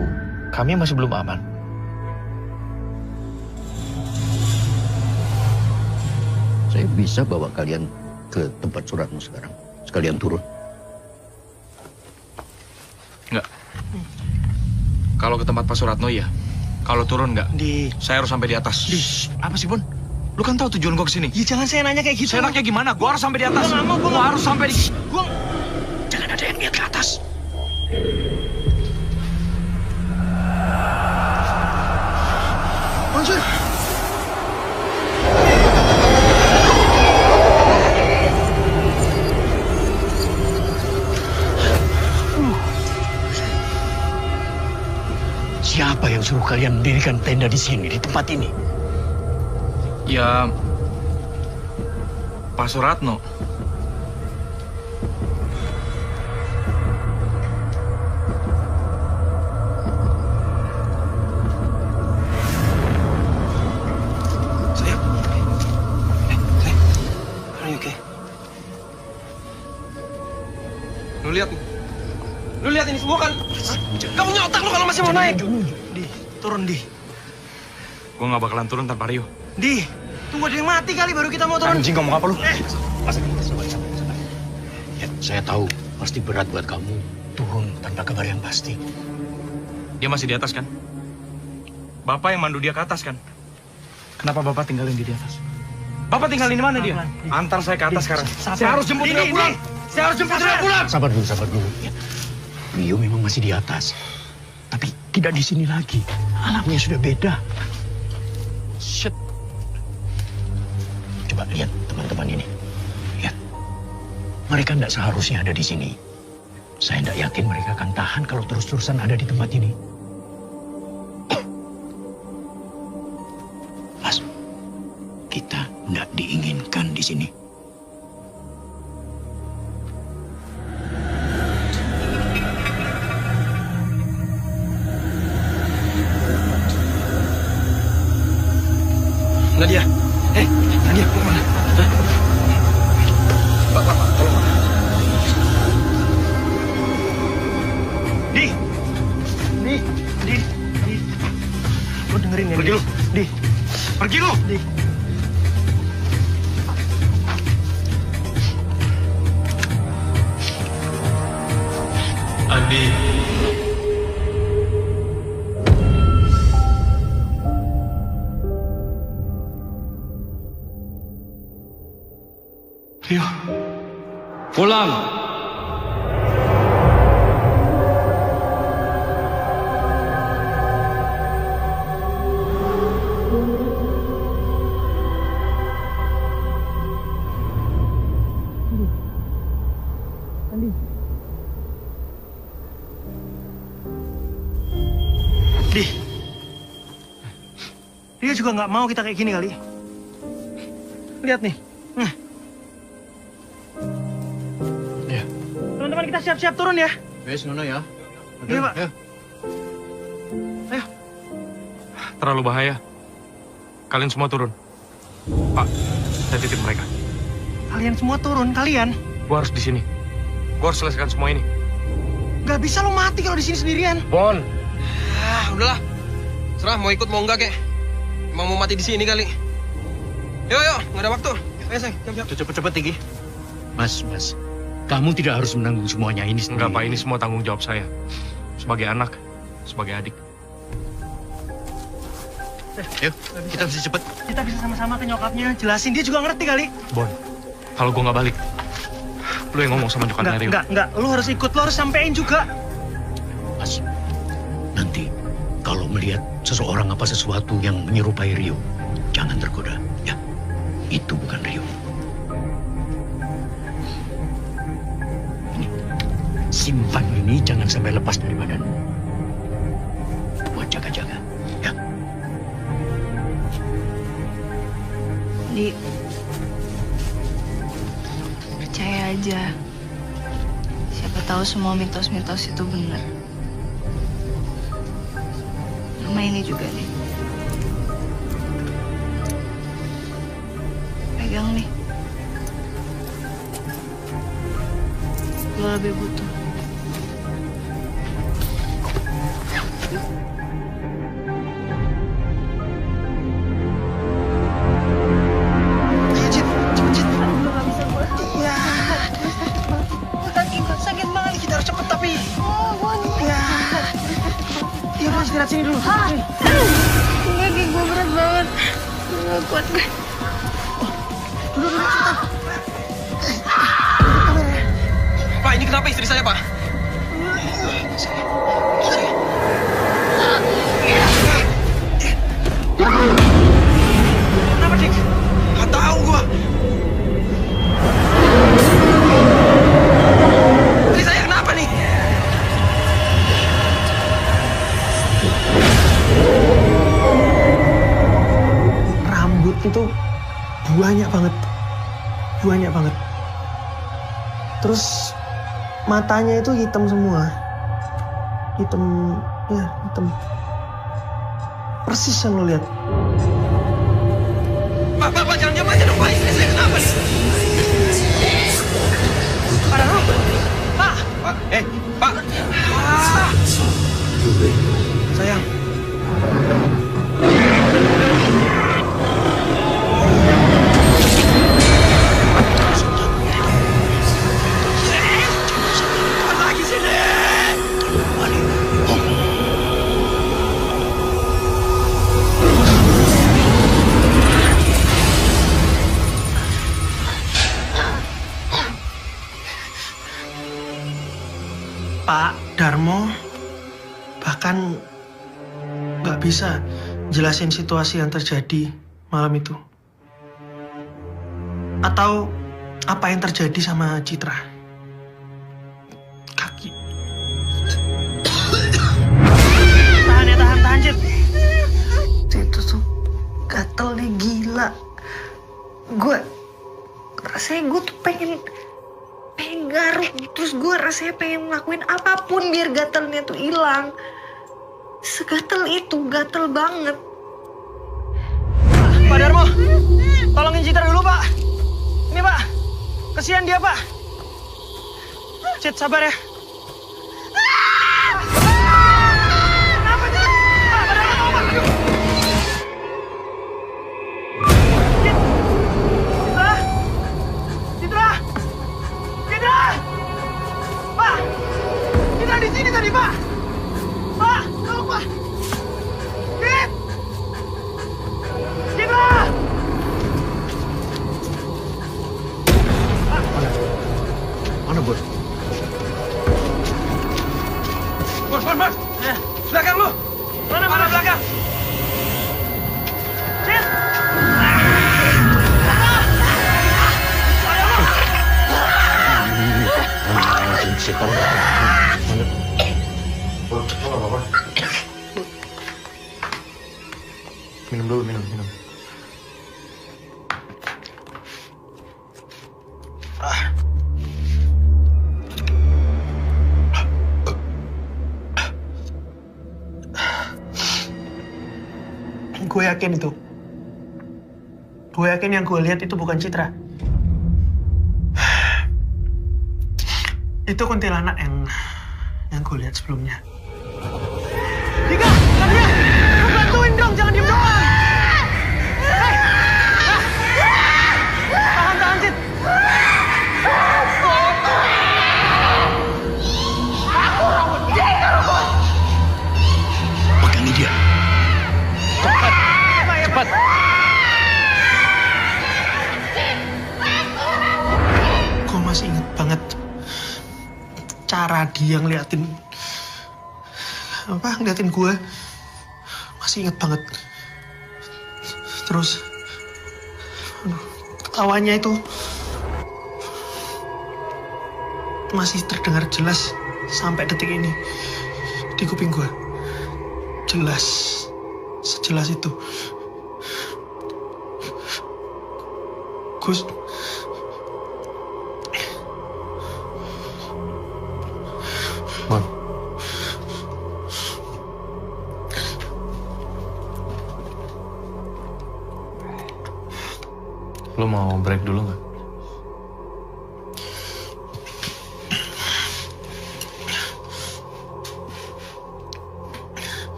kami masih belum aman. Saya bisa bawa kalian ke tempat Suratno sekarang. Sekalian turun. Enggak. Kalau ke tempat Pak Suratno ya. Kalau turun enggak. Saya harus sampai di atas. Apa sih, Bon? Lu kan tahu tujuan gua kesini. Ya jangan saya nanya kayak gitu. Seenaknya gimana? Gua harus sampai di atas. Gua harus sampai di... Jangan ada yang lihat ke atas. Mansur. Siapa yang suruh kalian mendirikan tenda di sini, di tempat ini? Ya... Pak Suratno. Lu lihat ini semua kan? Kamu punya otak lu kalau masih mau naik. Di, turun Di. Gua nggak bakalan turun tanpa Rio. Di, tunggu ada yang mati kali baru kita mau turun. Anjing, ngomong apa lu? Sabar. Ya, saya tahu pasti berat buat kamu turun tanpa kabar yang pasti. Dia masih di atas kan? Bapak yang mandu dia ke atas kan? Kenapa Bapak tinggalin dia di atas? Bapak tinggalin di mana dia? Antar saya ke atas sekarang. Saya harus jemput dia pulang. Saya harus jemput dia pulang. Sabar dulu. Ya. Rio memang masih di atas. Tapi tidak di sini lagi. Alamnya sudah beda. Shit. Coba lihat teman-teman ini. Lihat. Mereka tidak seharusnya ada di sini. Saya tidak yakin mereka akan tahan kalau terus-terusan ada di tempat ini. Mas, kita tidak diinginkan di sini. Nadia. Nadia, mau kemana? Pak, tolong. Di. Lu dengerin ya, Pergi lu. Di. Pergi lu. Di. Andi. Rio. Pulang. Di. Dia juga nggak mau kita kayak gini kali. Lihat nih. Iya. Teman-teman kita siap-siap turun ya. Wes, Nono ya. Iya, Pak. Ayo. Terlalu bahaya. Kalian semua turun. Pak, saya titip mereka. Kalian semua turun, kalian. Gua harus di sini. Gua harus selesaikan semua ini. Nggak bisa lo mati kalau di sini sendirian. Bon. Udahlah. Serah mau ikut mau enggak, kek. Emang mau mati di sini kali. Yuk, nggak ada waktu. Ayo, sayang, siap-siap. Cepet Tinggi. Mas, kamu tidak harus menanggung semuanya ini sendiri. Enggak, Pak, ini semua tanggung jawab saya. Sebagai anak, sebagai adik. Yuk, kita mesti cepet. Kita bisa sama-sama ke nyokapnya, jelasin. Dia juga ngerti kali. Bon, kalau gua nggak balik, lu yang ngomong sama nyokapnya Rio. Enggak. Lo harus ikut, lo harus sampein juga. Mas, nanti kalau melihat seseorang apa sesuatu yang menyerupai Rio, jangan tergoda, ya. Itu bukan Rio. sampai lepas dari badan. Buat jaga-jaga. Ya. Di percaya aja. Siapa tahu semua mitos-mitos itu benar. Sama ini juga nih. Pegang nih. Lo lebih butuh. Istirahat sini dulu. Enggak, kayak gue berat banget. Gak kuat gue. Duduk, cepetan. Pak, ini kenapa istri saya, Pak? Kenapa, Dik? Gak tahu gua. Istri saya kenapa nih? Itu banyak banget. Terus matanya itu hitam semua, hitam. Persis yang lo lihat. Pak, jangan diam aja dong, Pak. Istri saya kenapa nih? Ada apa? Pak! Pak! Sayang. Pak Darmo bahkan nggak bisa jelasin situasi yang terjadi malam itu. Atau apa yang terjadi sama Citra. Kaki. Tahan, Cit. Itu tuh gatel nih, gila. Rasanya gue tuh pengen garuk. Terus gue rasanya pengen ngelakuin apapun biar gatelnya tuh hilang. Segatel itu, gatel banget. Pak Darmo, tolongin Citra dulu, Pak. Ini, Pak. Kesian dia, Pak. Cit, sabar ya. Kenapa, Cit? Pak Darmo, Pak. Citra! Pak! Citra di sini tadi, Pak! Pak! Tolong, Pak! Citra! Mana, Bos? Bos! Belakang lu! Mana belakang? Cit! Setan. Minum dulu, minum. Gue yakin itu. Gue yakin yang gue lihat itu bukan Citra. Itu kuntilanak yang gue lihat sebelumnya. Dika, Nadia, lu bantuin dong, jangan diem doang. Tahan, Cit. Pegangi dia. Cepat. Gue masih inget banget cara dia ngeliatin gue. Masih inget banget. Terus ketawanya itu masih terdengar jelas sampai detik ini di kuping gue. Jelas, sejelas itu. Gus, Bon. Lu mau break dulu nggak?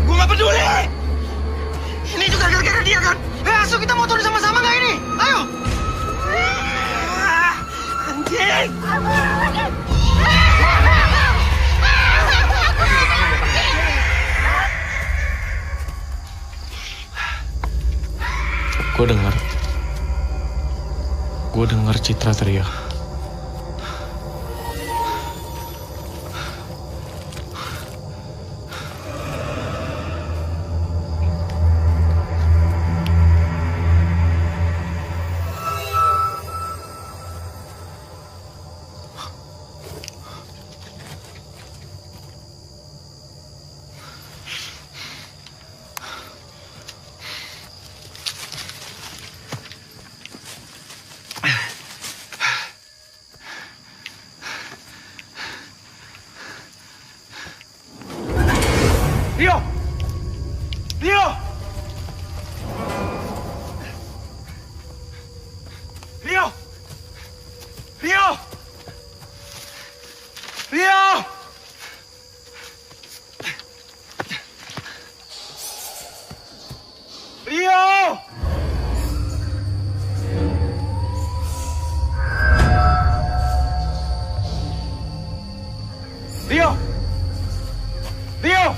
Gue gak peduli. Ini juga gara-gara dia kan. Ayo kita motorin sama-sama nggak ini? Ayo. Anjing. Gue dengar Citra teriak. Rio! Rio! Rio! Rio! Rio! Rio! Rio! Rio!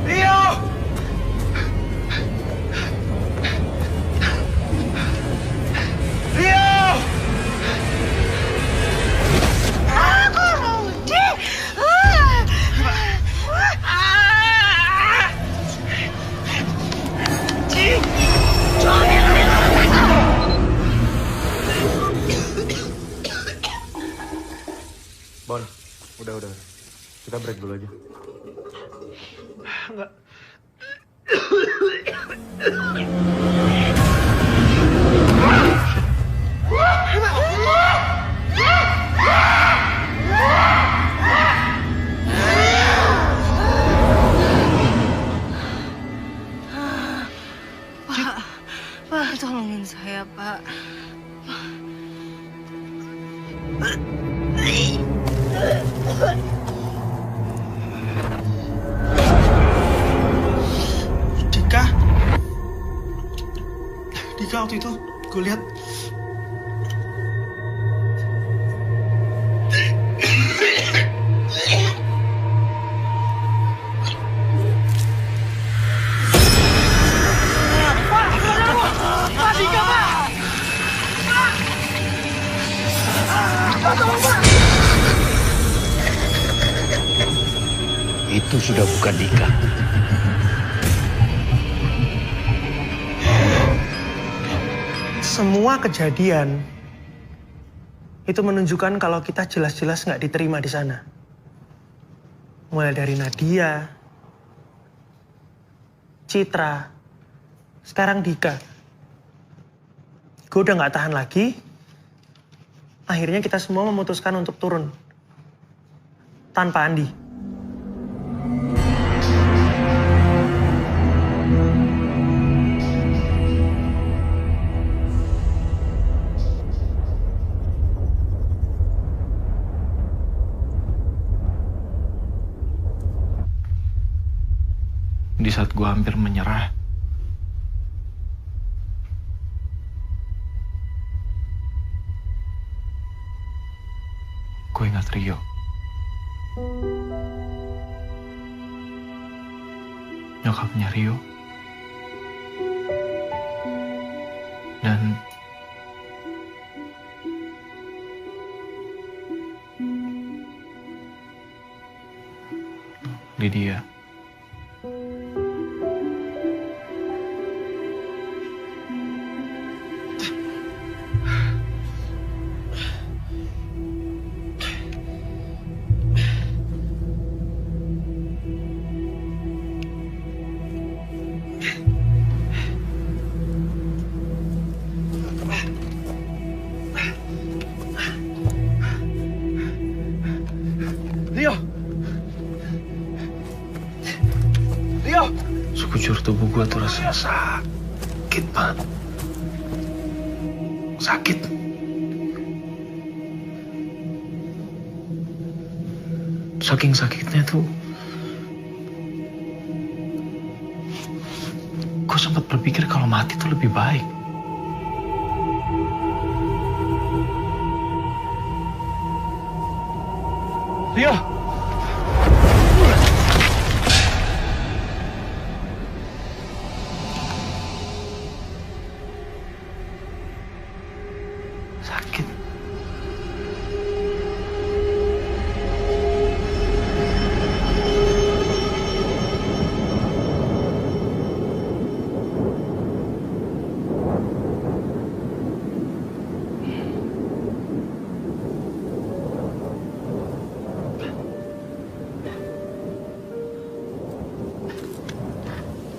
Rio! Rio! Aku Rudi. Bon, udah. Kita break dulu aja. Enggak. Pak, tolongin saya, Pak. Dika waktu itu gue lihat Itu sudah bukan Dika. semua kejadian itu menunjukkan kalau kita jelas-jelas nggak diterima di sana. Mulai dari Nadia, Citra, sekarang Dika. Gue udah nggak tahan lagi. Akhirnya kita semua memutuskan untuk turun tanpa Andi. Di saat gue hampir menyerah, gue ingat Rio. Nyokapnya Rio. Dan Lydia. Rio! Sekujur tubuh gue tuh rasanya sakit banget. Sakit. Saking sakitnya tuh, gue sempat berpikir kalau mati tuh lebih baik. Rio! Sakit.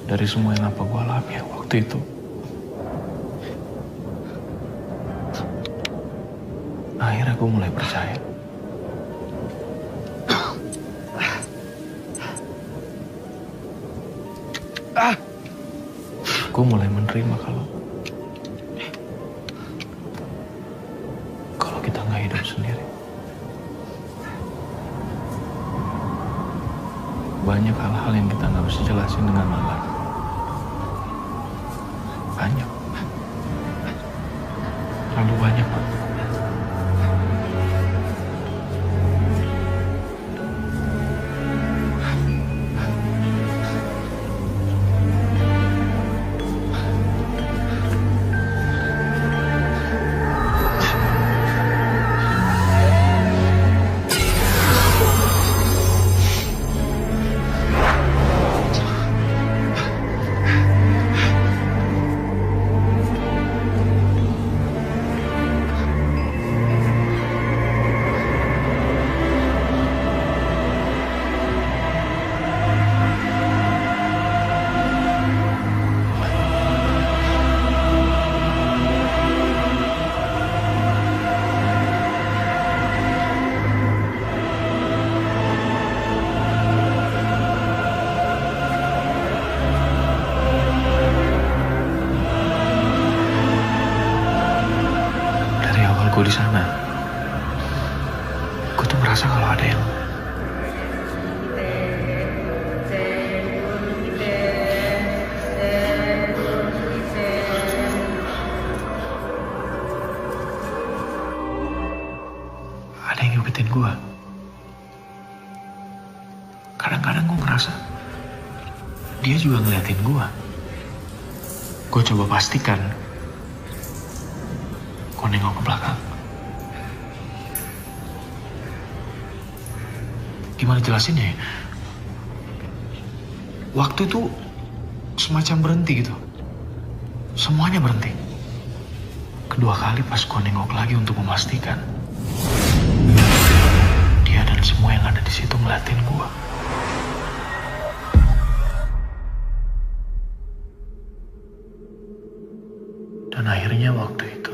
Dari semua yang apa gue alami waktu itu, akhirnya gue mulai percaya. Gue mulai menerima kalau kita nggak hidup sendiri. Banyak hal-hal yang kita nggak bisa jelasin dengan nalar. Banyak. Terlalu banyak, Pak. Gue di sana, gue tuh merasa kalau ada yang ngikutin gue. Kadang-kadang gue ngerasa dia juga ngeliatin gue. Gue coba pastikan, gue nengok ke belakang. Gimana jelasinnya ya? Waktu itu semacam berhenti gitu. Semuanya berhenti. Kedua kali pas gue nengok lagi untuk memastikan, dia dan semua yang ada di situ ngeliatin gue. Dan akhirnya waktu itu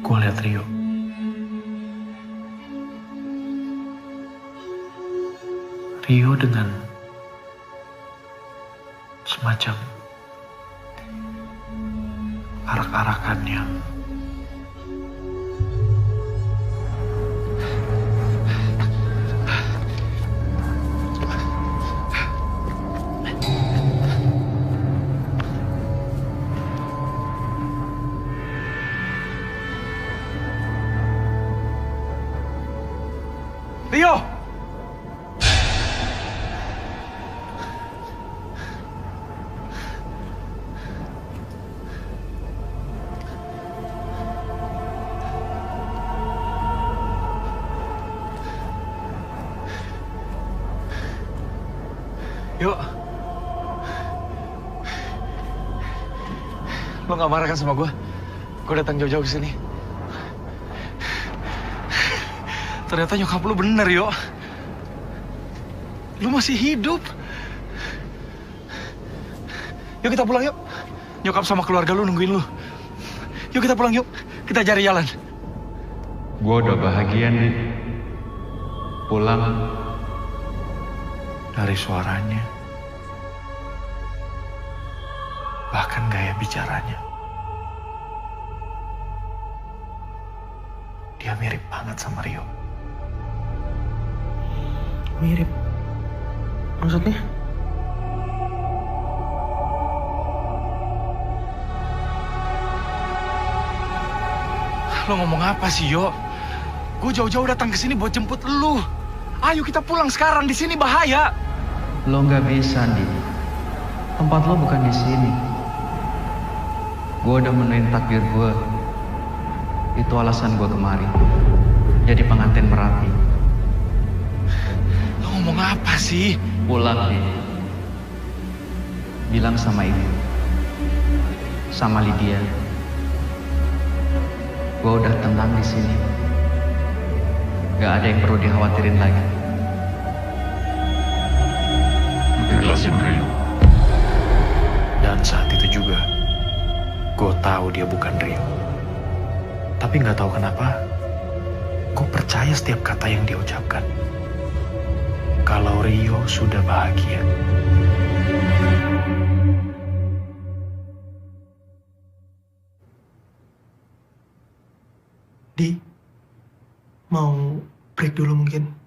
gue lihat Rio. Rio dengan semacam arak-arakannya. Rio! Yuk. Lo gak marah kan sama gue? Gue datang jauh-jauh ke sini. Ternyata nyokap lu bener, Yo. Lu masih hidup. Yuk kita pulang, yuk. Nyokap sama keluarga lu nungguin lu. Yuk kita pulang, yuk. Kita cari jalan. Gue udah bahagia, Dit. Pulang Dari suaranya, bahkan gaya bicaranya, dia mirip banget sama Rio. Mirip. Maksudnya? Lo ngomong apa sih, Yo? Gue jauh-jauh datang ke sini buat jemput lu. Ayo kita pulang sekarang, di sini bahaya. lo nggak bisa, Andi. Tempat lo bukan di sini. Gue udah menuin takdir gue. Itu alasan gue kemari. Jadi pengantin Merapi. Lo ngomong apa sih? Pulang, Di. Bilang sama ibu. Sama Lydia. Gue udah tenang di sini. Gak ada yang perlu dikhawatirin lagi. Jelasin Rio. Dan saat itu juga, gue tahu dia bukan Rio. Tapi nggak tahu kenapa, gue percaya setiap kata yang dia ucapkan. Kalau Rio sudah bahagia. Di, mau break dulu mungkin?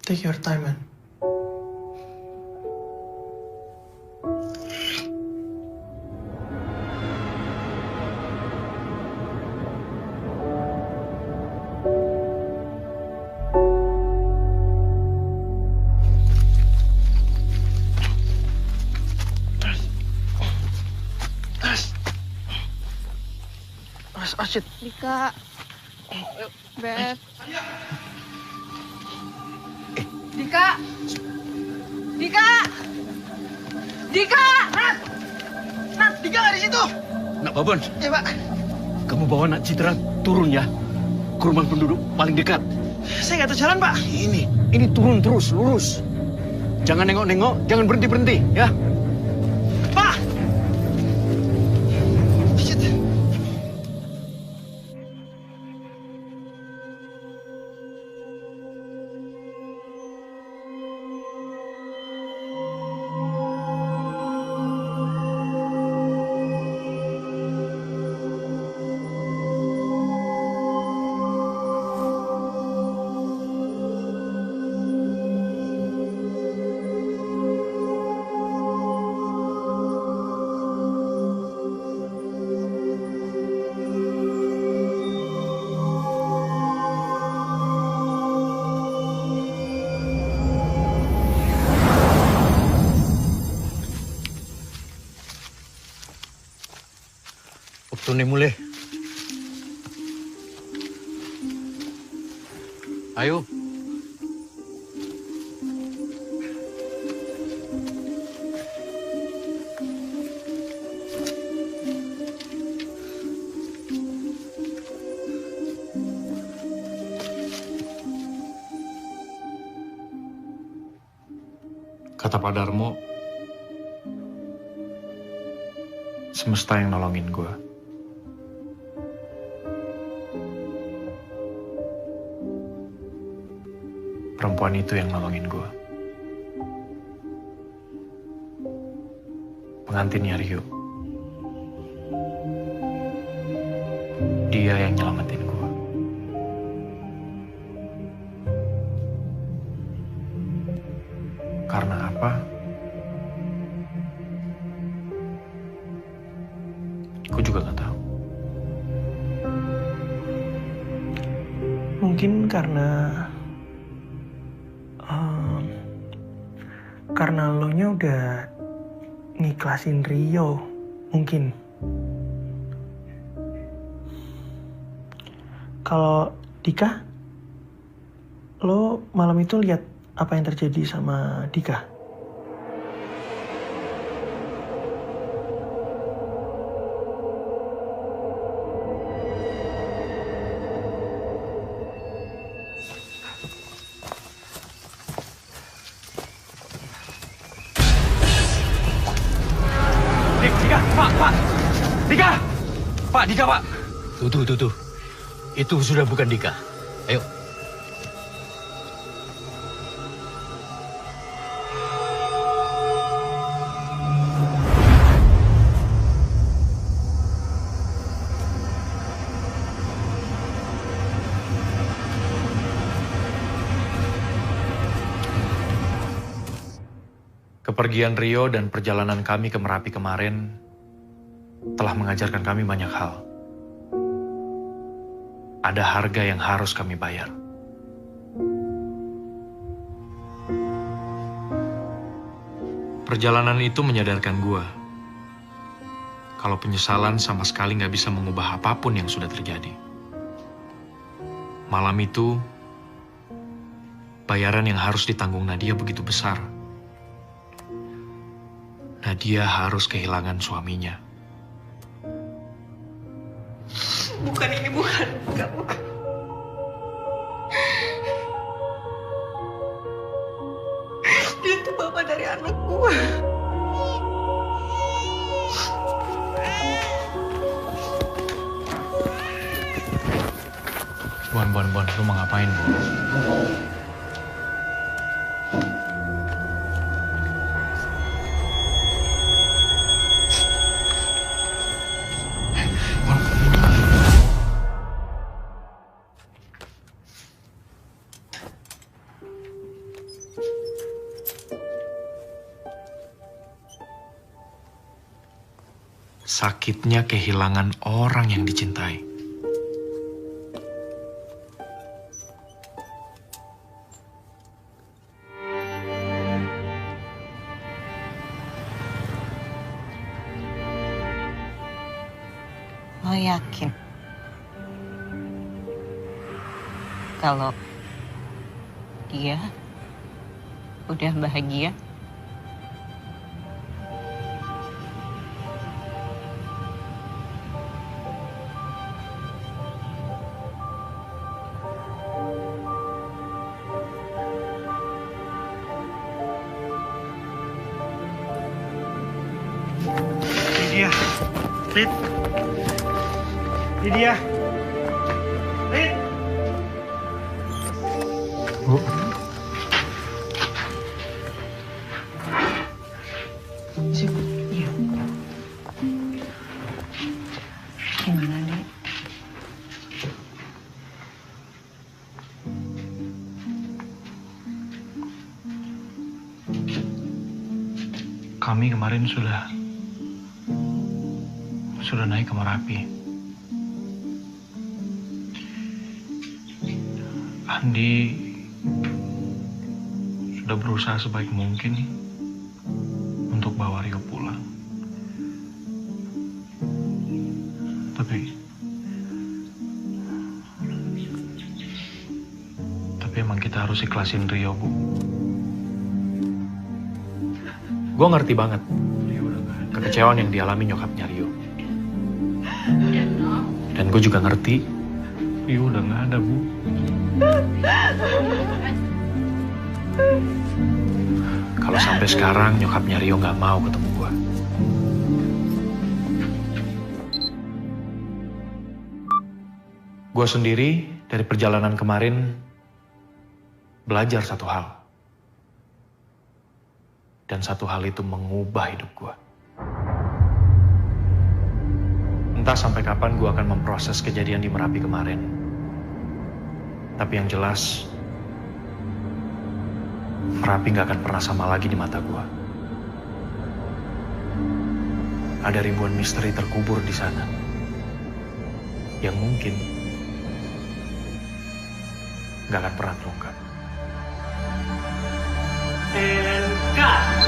Take your time, man. Shit. Dika. Beb. Dika. Dika. Dika. Nat, Dika nggak di situ. Nak Babon, Ya, Pak. kamu bawa Nak Citra turun ya. Ke rumah penduduk paling dekat. Saya nggak tahu jalan, Pak. Ini turun terus, lurus. Jangan nengok-nengok, jangan berhenti-berhenti, ya. Pak! Shit. Waktune mulai. Ayo. Kata Pak Darmo, semesta yang nolongin gue. Perempuan itu yang nolongin gue. Pengantinnya Rio. Dia yang nyelamatin gue. Karena apa? Gue juga gak tahu. Mungkin karena lo nya udah ngiklasin Rio, mungkin. Kalau Dika, lo malam itu lihat apa yang terjadi sama Dika? Dika, Pak. Dika! Pak, Dika, Pak. Tuh. Itu sudah bukan Dika. Ayo. Kepergian Rio dan perjalanan kami ke Merapi kemarin telah mengajarkan kami banyak hal. Ada harga yang harus kami bayar. Perjalanan itu menyadarkan gua kalau penyesalan sama sekali nggak bisa mengubah apapun yang sudah terjadi. Malam itu, bayaran yang harus ditanggung Nadia begitu besar. Nadia harus kehilangan suaminya. Bukan. Enggak, bukan. Dia tuh bapak dari anak gue. Bon, lu mau ngapain, Bon? Sakitnya kehilangan orang yang dicintai. Lo yakin kalau dia udah bahagia? Lydia. Lid. Bu. Iya. Gimana, Dek? Kami kemarin sudah naik ke Merapi. Andi sudah berusaha sebaik mungkin untuk bawa Rio pulang. Tapi emang kita harus ikhlasin Rio, Bu. Gue ngerti banget kekecewaan yang dialami nyokapnya Rio. Dan gue juga ngerti Rio udah gak ada, Bu. Kalau sampai sekarang nyokapnya Rio gak mau ketemu gue. Gue sendiri dari perjalanan kemarin belajar satu hal. Dan satu hal itu mengubah hidup gue. Entah sampai kapan gue akan memproses kejadian di Merapi kemarin. Tapi yang jelas, Merapi gak akan pernah sama lagi di mata gue. Ada ribuan misteri terkubur di sana. Yang mungkin gak akan pernah terungkap. And cut!